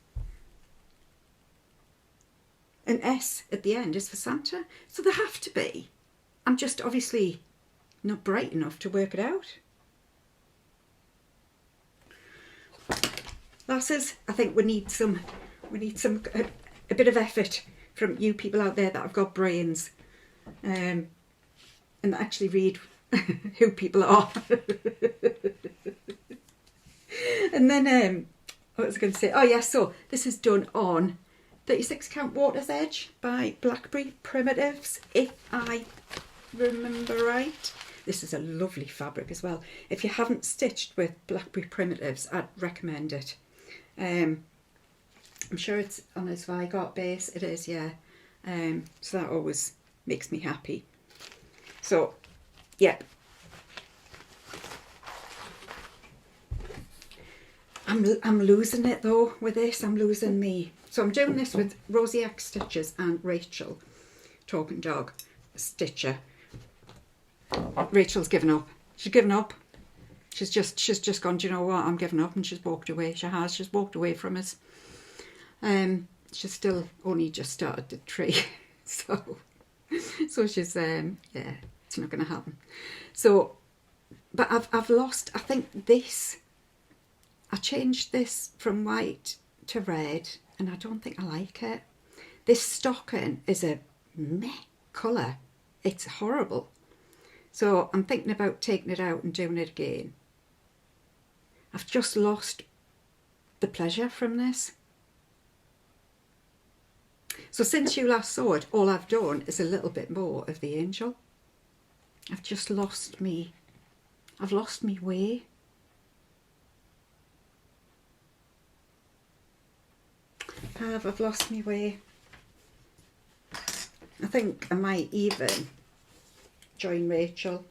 An S at the end is for Santa. So there have to be. I'm just obviously not bright enough to work it out. Lasses, I think we need a bit of effort from you people out there that have got brains and actually read who people are. And then, what was I going to say? Oh yeah, so this is done on 36 count Water's Edge by Blackbird Primitives, if I remember right. This is a lovely fabric as well. If you haven't stitched with Blackbird Primitives, I'd recommend it. I'm sure it's on a Zweigart base. It is, yeah. So that always makes me happy. So, yeah. I'm losing it though with this. I'm losing me. So I'm doing this with Rosie X Stitches and Rachel, Talking Dog Stitcher. Rachel's given up. She's given up. She's just gone, do you know what, I'm giving up, and she's walked away. She's walked away from us. She's still only just started the tree. So she's yeah, it's not gonna happen. So but I've lost, I think this, I changed this from white to red and I don't think I like it. This stocking is a meh colour. It's horrible. So I'm thinking about taking it out and doing it again. I've just lost the pleasure from this. So since you last saw it, all I've done is a little bit more of the angel. I've just lost me, I've lost me way. I've lost me way. I think I might even join Rachel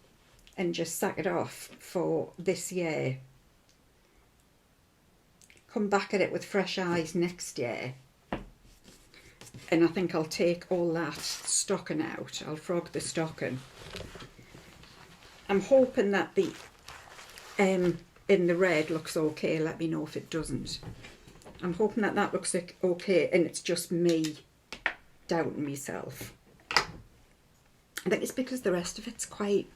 and just sack it off for this year. Come back at it with fresh eyes next year. And I think I'll take all that stocking out. I'll frog the stocking. I'm hoping that the in the red looks okay. Let me know if it doesn't. I'm hoping that that looks okay and it's just me doubting myself. I think it's because the rest of it's quite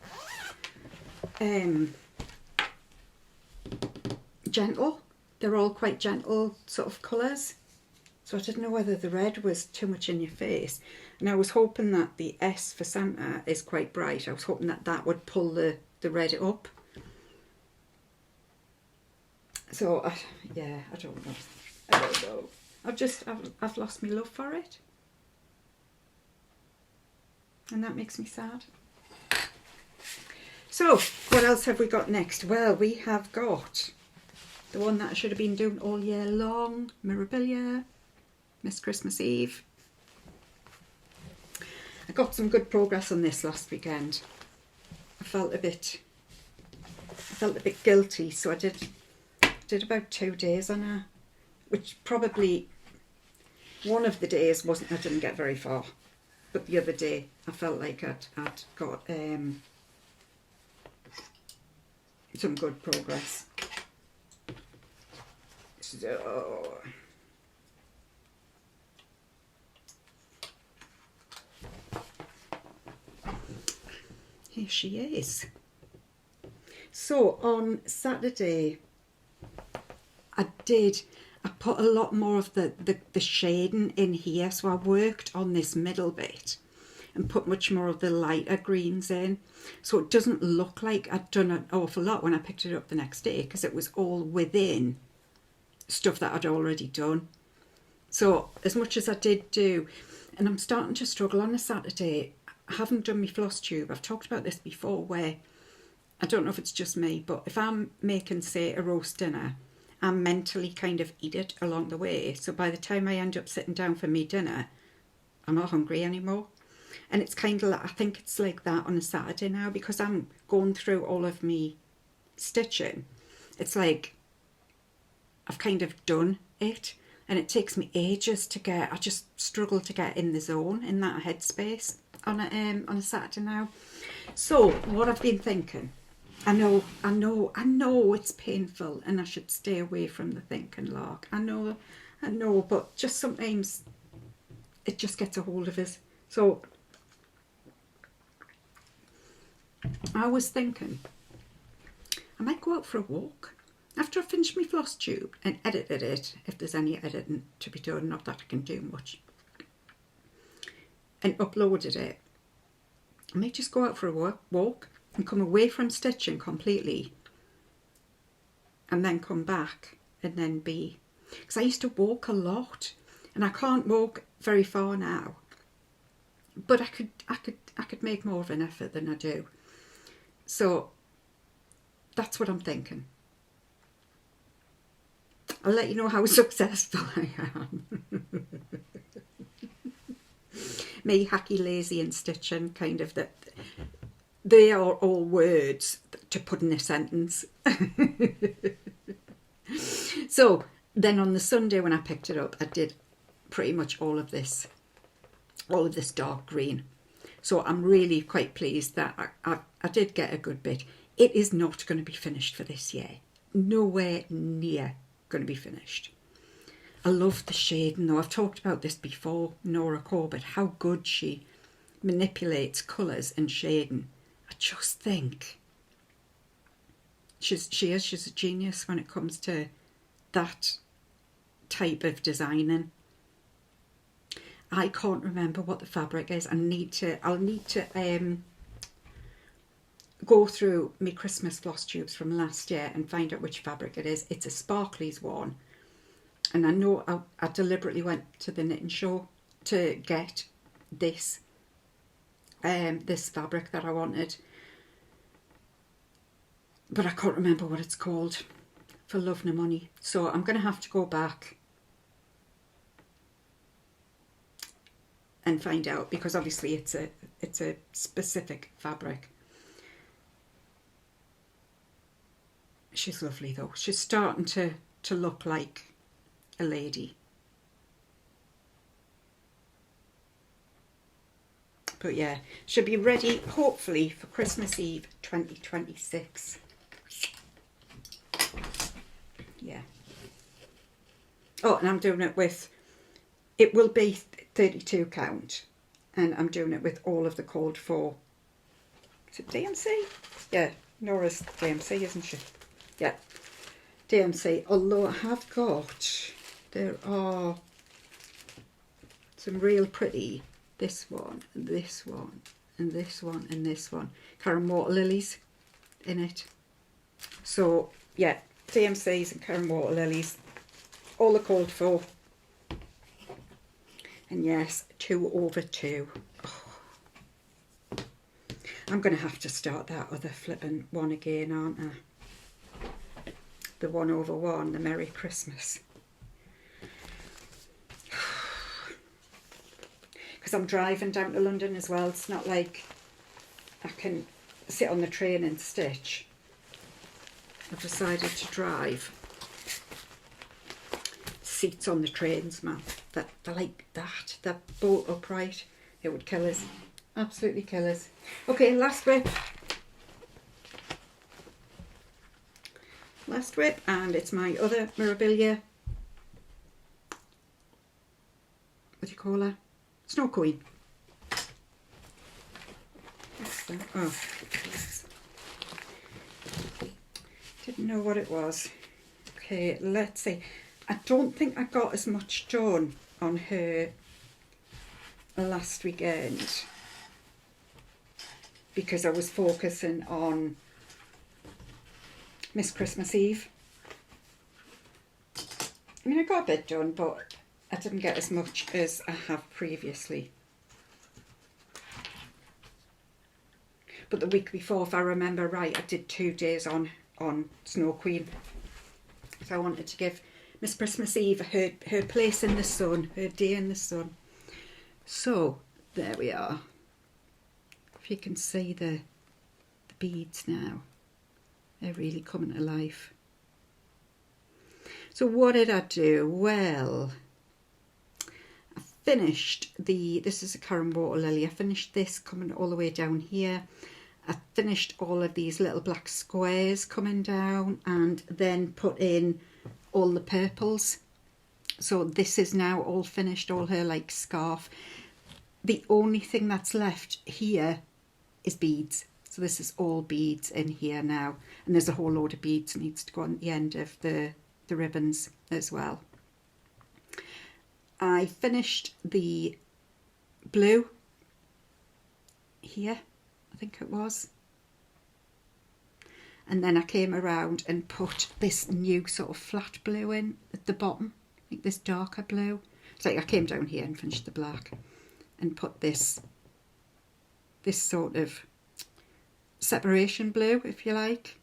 gentle. They're all quite gentle sort of colours. So I didn't know whether the red was too much in your face. And I was hoping that the S for Santa is quite bright. I was hoping that that would pull the red up. So, yeah, I don't know. I don't know. I've lost my love for it. And that makes me sad. So, what else have we got next? Well, we have got the one that I should have been doing all year long, Mirabilia, Miss Christmas Eve. I got some good progress on this last weekend. I felt a bit guilty, so I did about 2 days on her, which probably one of the days I didn't get very far, but the other day I felt like I'd got some good progress. So here she is. So on Saturday I put a lot more of the shading in here, so I worked on this middle bit and put much more of the lighter greens in, so it doesn't look like I'd done an awful lot when I picked it up the next day, because it was all within stuff that I'd already done. So as much as I did do, and I'm starting to struggle on a Saturday, I haven't done my floss tube. I've talked about this before, where I don't know if it's just me, but if I'm making, say, a roast dinner, I mentally kind of eat it along the way. So by the time I end up sitting down for me dinner, I'm not hungry anymore. And it's kind of like, I think it's like that on a Saturday now, because I'm going through all of me stitching. It's like I've kind of done it, and it takes me ages to get, I just struggle to get in the zone, in that headspace on a Saturday now. So what I've been thinking, I know it's painful and I should stay away from the thinking lark. I know, but just sometimes it just gets a hold of us. So I was thinking I might go out for a walk after I finish my floss tube and edited it, if there's any editing to be done, not that I can do much, and uploaded it. I might just go out for a walk and come away from stitching completely, and then come back and then be, because I used to walk a lot and I can't walk very far now, but I could make more of an effort than I do. So that's what I'm thinking. I'll let you know how successful I am. Me hacky lazy and stitching, kind of, that they are all words to put in a sentence. So then on the Sunday when I picked it up, I did pretty much all of this dark green. So I'm really quite pleased that I did get a good bit. It is not going to be finished for this year. Nowhere near going to be finished. I love the shading though. I've talked about this before, Nora Corbett, how good she manipulates colours and shading. I just think she's a genius when it comes to that type of designing. I can't remember what the fabric is. I'll need to go through my Christmas floss tubes from last year and find out which fabric it is. It's a Sparklies one, And I know I deliberately went to the knitting show to get this this fabric that I wanted, but I can't remember what it's called for love nor money. So I'm going to have to go back and find out, because obviously it's a specific fabric. She's lovely though. She's starting to look like a lady. But yeah, she'll be ready hopefully for Christmas Eve 2026. Yeah. Oh, and I'm doing it with, it will be 32 count, and I'm doing it with all of the code for, is it DMC? Yeah, Nora's DMC, isn't she? Yeah, DMC. Although I have got, there are some real pretty, this one, and this one, and this one, and this one, Karen Water Lilies in it. So yeah, DMCs and Karen Water Lilies, all the code for. And yes, 2 over 2. Oh. I'm going to have to start that other flipping one again, aren't I? The 1 over 1, the Merry Christmas. Because I'm driving down to London as well. It's not like I can sit on the train and stitch. I've decided to drive. Seats on the trains, man. They're like that. They're bolt upright. It would kill us. Absolutely kill us. Okay, last whip. Last whip, and it's my other Mirabilia. What do you call her? Snow Queen. What's that? Oh, didn't know what it was. Okay, let's see. I don't think I got as much done on her last weekend because I was focusing on Miss Christmas Eve. I mean, I got a bit done, but I didn't get as much as I have previously. But the week before, if I remember right, I did 2 days on Snow Queen. So I wanted to give Miss Christmas Eve her place in the sun, her day in the sun. So there we are. If you can see the beads now, they're really coming to life. So what did I do? Well, I finished this is a Karen Water Lily. I finished this coming all the way down here. I finished all of these little black squares coming down, and then put in all the purples. So this is now all finished, all her like scarf. The only thing that's left here is beads. So this is all beads in here now, and there's a whole load of beads that needs to go on the end of the ribbons as well. I finished the blue here, I think it was, and then I came around and put this new sort of flat blue in at the bottom, I think this darker blue. It's like I came down here and finished the black and put this sort of separation blue, if you like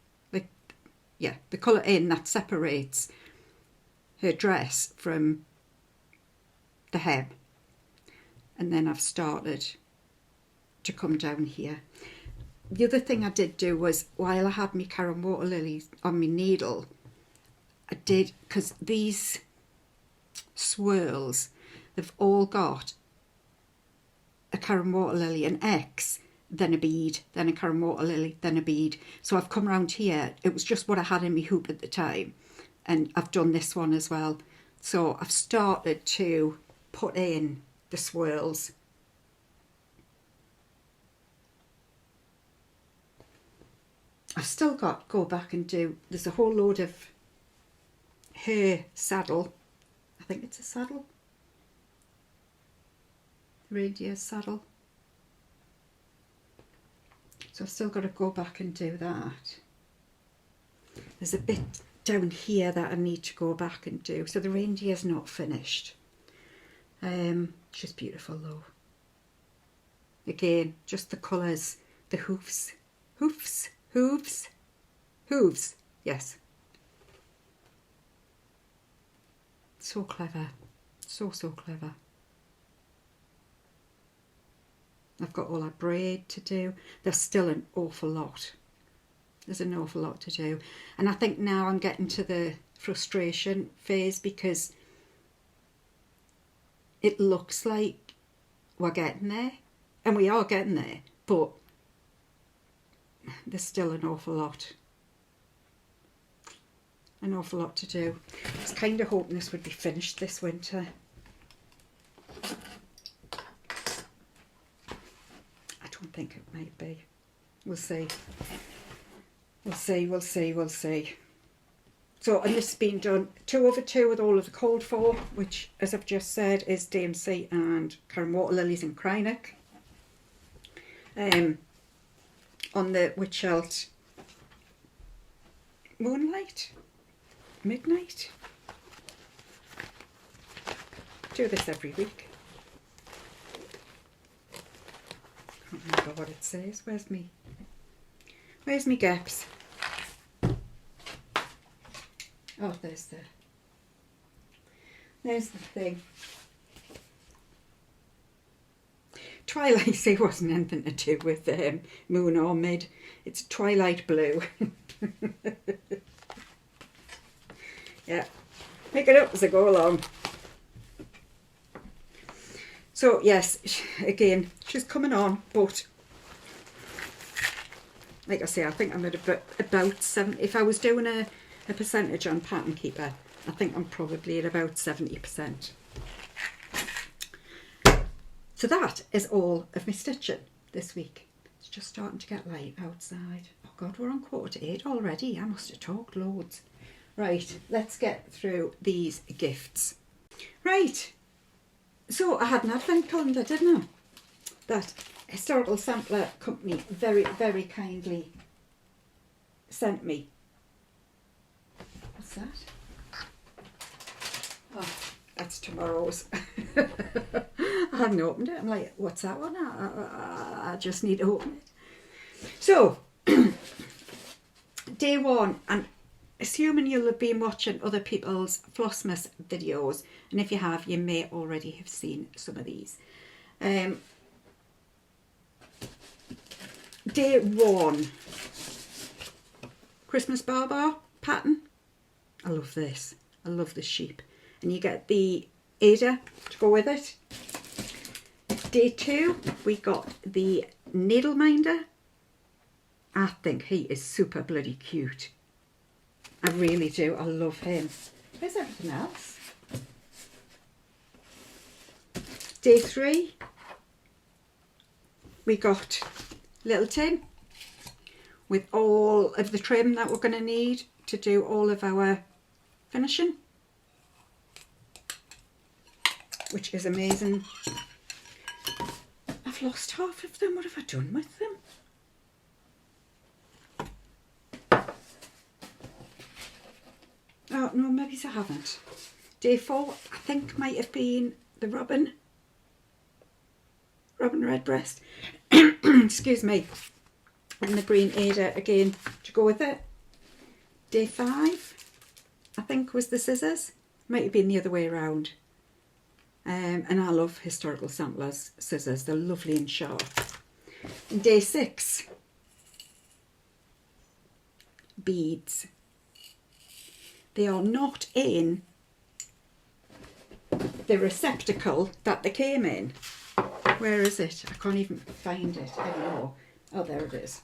yeah, the colour in that separates her dress from the hem. And then I've started to come down here. The other thing I did do was, while I had my Karen Water Lilies on my needle, I did, because these swirls, they've all got a Karen Water Lily, an X, then a bead, then a Karen Water Lily, then a bead. So I've come around here. It was just what I had in my hoop at the time, and I've done this one as well. So I've started to put in the swirls. I've still got to go back and do, there's a whole load of her saddle. I think it's a saddle. Reindeer saddle. So I've still got to go back and do that. There's a bit down here that I need to go back and do. So the reindeer's not finished. She's beautiful though. Again, just the colours, the hooves, hooves, yes. So clever, so clever. I've got all that braid to do. There's still an awful lot. There's an awful lot to do. And I think now I'm getting to the frustration phase because it looks like we're getting there. And we are getting there. But there's still an awful lot. An awful lot to do. I was kind of hoping this would be finished this winter. I don't think it might be. We'll see. We'll see. So, and this has been done 2 over 2 with all of the called for, which, as I've just said, is DMC and Karen Water Lilies and Krynic. On the Witchelt Moonlight, Midnight. Do this every week. Can't remember what it says. Where's me gaps? Oh, there's the thing. Twilight, say, wasn't anything to do with moon or mid. It's twilight blue. Yeah, make it up as I go along. So yes, again, she's coming on, but like I say, I think I'm at about 7. If I was doing a percentage on Pattern Keeper, I think I'm probably at about 70%. So that is all of my stitching this week. It's just starting to get light outside. Oh God, we're on 7:45 already. I must have talked loads. Right, let's get through these gifts. Right, so I had an advent calendar, didn't I? That Historical Sampler Company very, very kindly sent me. What's that? Oh, that's tomorrow's. I hadn't opened it. I'm like, what's that one? I just need to open it. So, day 1, and assuming you'll have been watching other people's Flossmas videos, and if you have, you may already have seen some of these. Day 1, Christmas Barbar pattern. I love this. I love the sheep. And you get the Ada to go with it. Day 2, we got the Needle Minder. I think he is super bloody cute. I really do. I love him. Where's everything else? Day 3, we got little tin with all of the trim that we're going to need to do all of our finishing, which is amazing. I've lost half of them. What have I done with them? Oh no, maybe I haven't. Day 4, I think might have been the Robin Redbreast. Excuse me. And the green Ada again to go with it. Day 5, I think, was the scissors. Might have been the other way around. And I love Historical Samplers scissors. They're lovely and sharp. And day 6, beads. They are not in the receptacle that they came in. Where is it? I can't even find it anymore. Oh, there it is.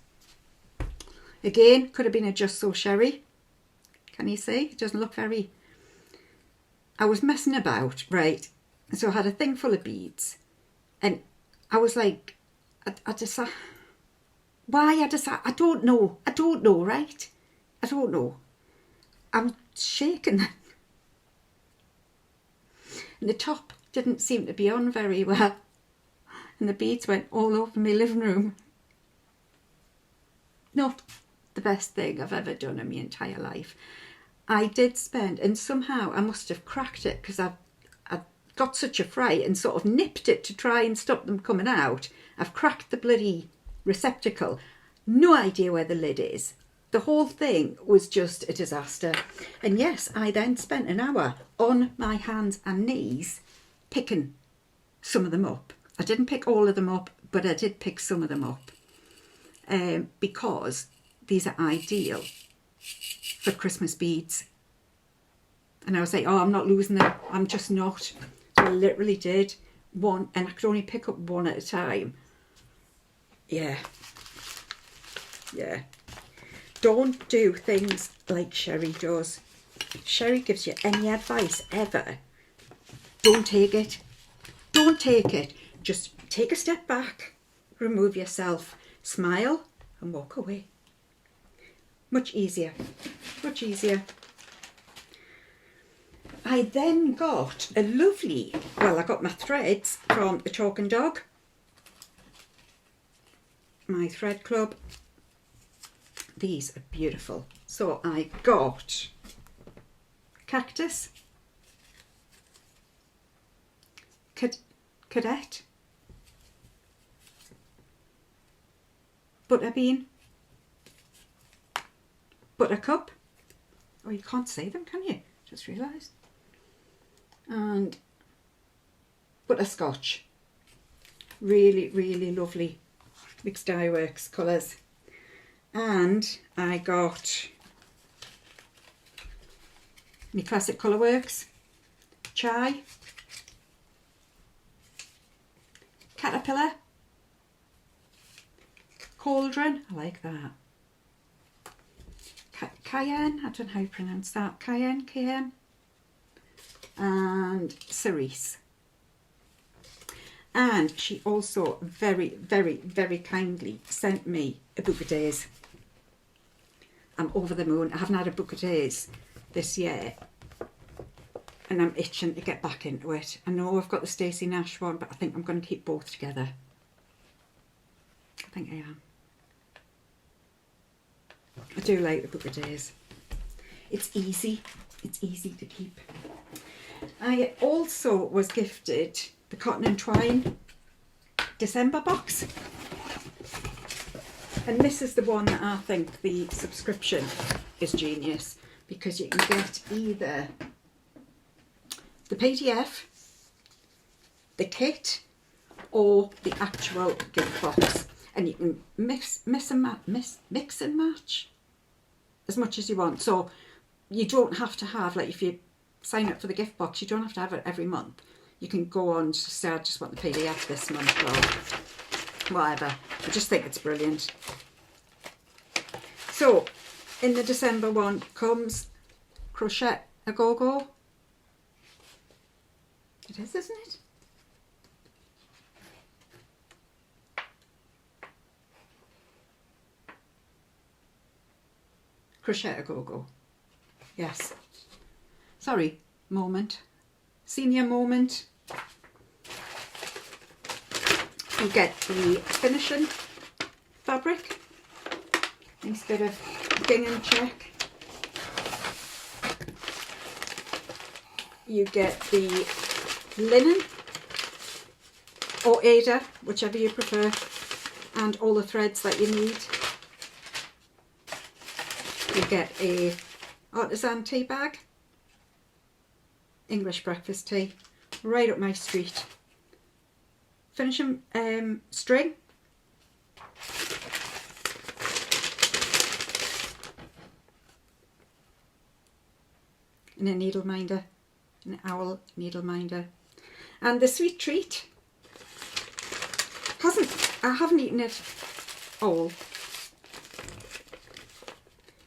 Again, could have been a Justsewsherrie. Can you see? It doesn't look very... I was messing about, right? So I had a thing full of beads. And I was like, I decided... Why I decided... I don't know, right? I don't know. I'm shaking. And the top didn't seem to be on very well. And the beads went all over my living room. Not the best thing I've ever done in my entire life. I did spend, and somehow I must have cracked it because I've got such a fright and sort of nipped it to try and stop them coming out. I've cracked the bloody receptacle. No idea where the lid is. The whole thing was just a disaster. And yes, I then spent an hour on my hands and knees picking some of them up. I didn't pick all of them up, but I did pick some of them up because these are ideal for Christmas beads. And I was like, oh, I'm not losing them. I'm just not. So I literally did one, and I could only pick up one at a time. Yeah. Yeah. Don't do things like Sherrie does. Sherrie gives you any advice ever. Don't take it. Don't take it. Just take a step back, remove yourself, smile and walk away. Much easier. Much easier. I then got a lovely, well, I got my threads from the Chalk and Dog, my thread club. These are beautiful. So I got cactus, cadet, butterbean, buttercup. Oh, you can't say them, can you? Just realised. And butterscotch. Really, really lovely mixed dye works colours. And I got my classic colourworks, chai, caterpillar, cauldron, I like that, cayenne, I don't know how you pronounce that, cayenne, and cerise. And she also very, very, very kindly sent me a book of days. I'm over the moon. I haven't had a book of days this year, and I'm itching to get back into it. I know I've got the Stacey Nash one, but I think I'm going to keep both together. I think I am. I do like the book of days. It's easy. It's easy to keep. I also was gifted the Cotton and Twine December box. And this is the one that I think the subscription is genius, because you can get either the PDF, the kit, or the actual gift box. And you can mix and match as much as you want. So you don't have to have, like if you sign up for the gift box, you don't have to have it every month. You can go on to say, I just want the PDF this month or whatever. I just think it's brilliant. So in the December one comes Crochet A Go-Go. It is, isn't it? Crochet A Go-Go. Yes. Sorry, moment. Senior moment. You get the finishing fabric. Nice bit of gingham check. You get the linen or Ada, whichever you prefer, and all the threads that you need. You get a artisan tea bag, English breakfast tea, right up my street. Finishing string, and a needle minder, an owl needle minder. And the sweet treat I haven't eaten it all,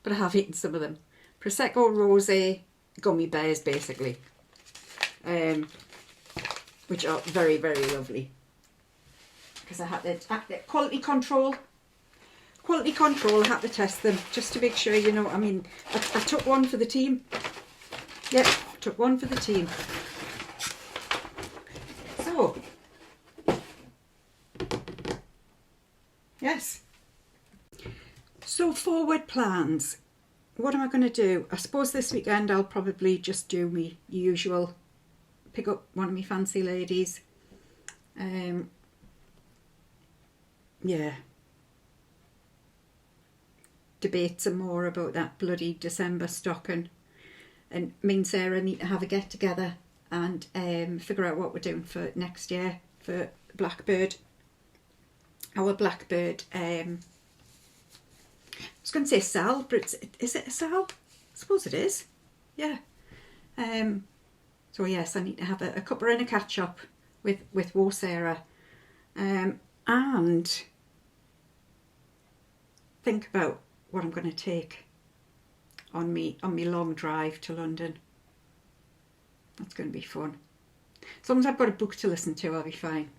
but I have eaten some of them. Prosecco Rosé gummy bears, basically, which are very, very lovely. Because I had the quality control. I had to test them just to make sure, you know. I mean, I took one for the team. Yep, took one for the team. So, yes. So forward plans. what am I going to do? I suppose this weekend I'll probably just do my usual, pick up one of my fancy ladies. Yeah. Debate some more about that bloody December stocking. And me and Sarah need to have a get together and figure out what we're doing for next year for Blackbird. Our Blackbird, I was going to say Sal, but is it a Sal? I suppose it is. Yeah. So yes, I need to have a cuppa and a catch up with Sarah, and think about what I'm going to take on me long drive to London. That's going to be fun. As long as I've got a book to listen to, I'll be fine.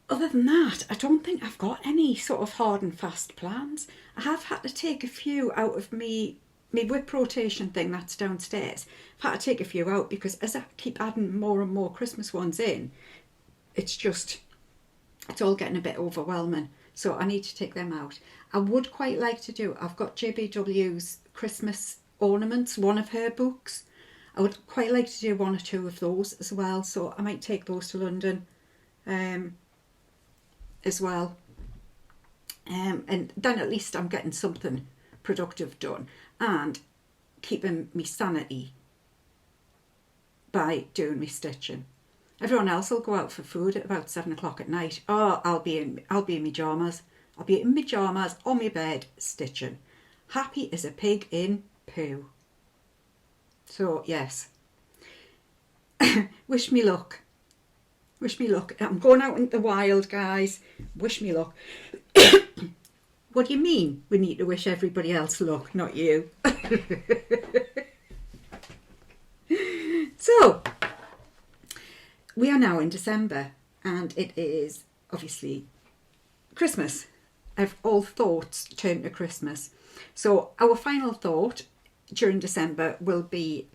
Other than that, I don't think I've got any sort of hard and fast plans. I have had to take a few out of me whip rotation thing that's downstairs. I've had to take a few out because as I keep adding more and more Christmas ones in, it's all getting a bit overwhelming. So I need to take them out. I would quite like to do, I've got JBW's Christmas ornaments, one of her books. I would quite like to do one or two of those as well. So I might take those to London as well. And then at least I'm getting something productive done and keeping me sanity by doing me stitching. Everyone else will go out for food at about 7 o'clock at night. Oh, I'll be in my pyjamas. I'll be in my pyjamas on my bed stitching. Happy as a pig in poo. So yes. Wish me luck. Wish me luck. I'm going out into the wild, guys. Wish me luck. What do you mean we need to wish everybody else luck, not you? So, we are now in December and it is obviously Christmas. All thoughts turn to Christmas. So our final thought during December will be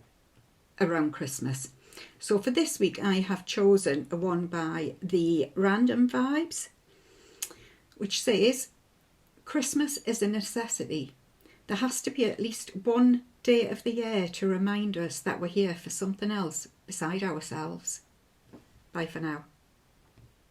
around Christmas. So for this week I have chosen a one by the Random Vibes, which says, Christmas is a necessity. There has to be at least one day of the year to remind us that we're here for something else beside ourselves. Bye for now.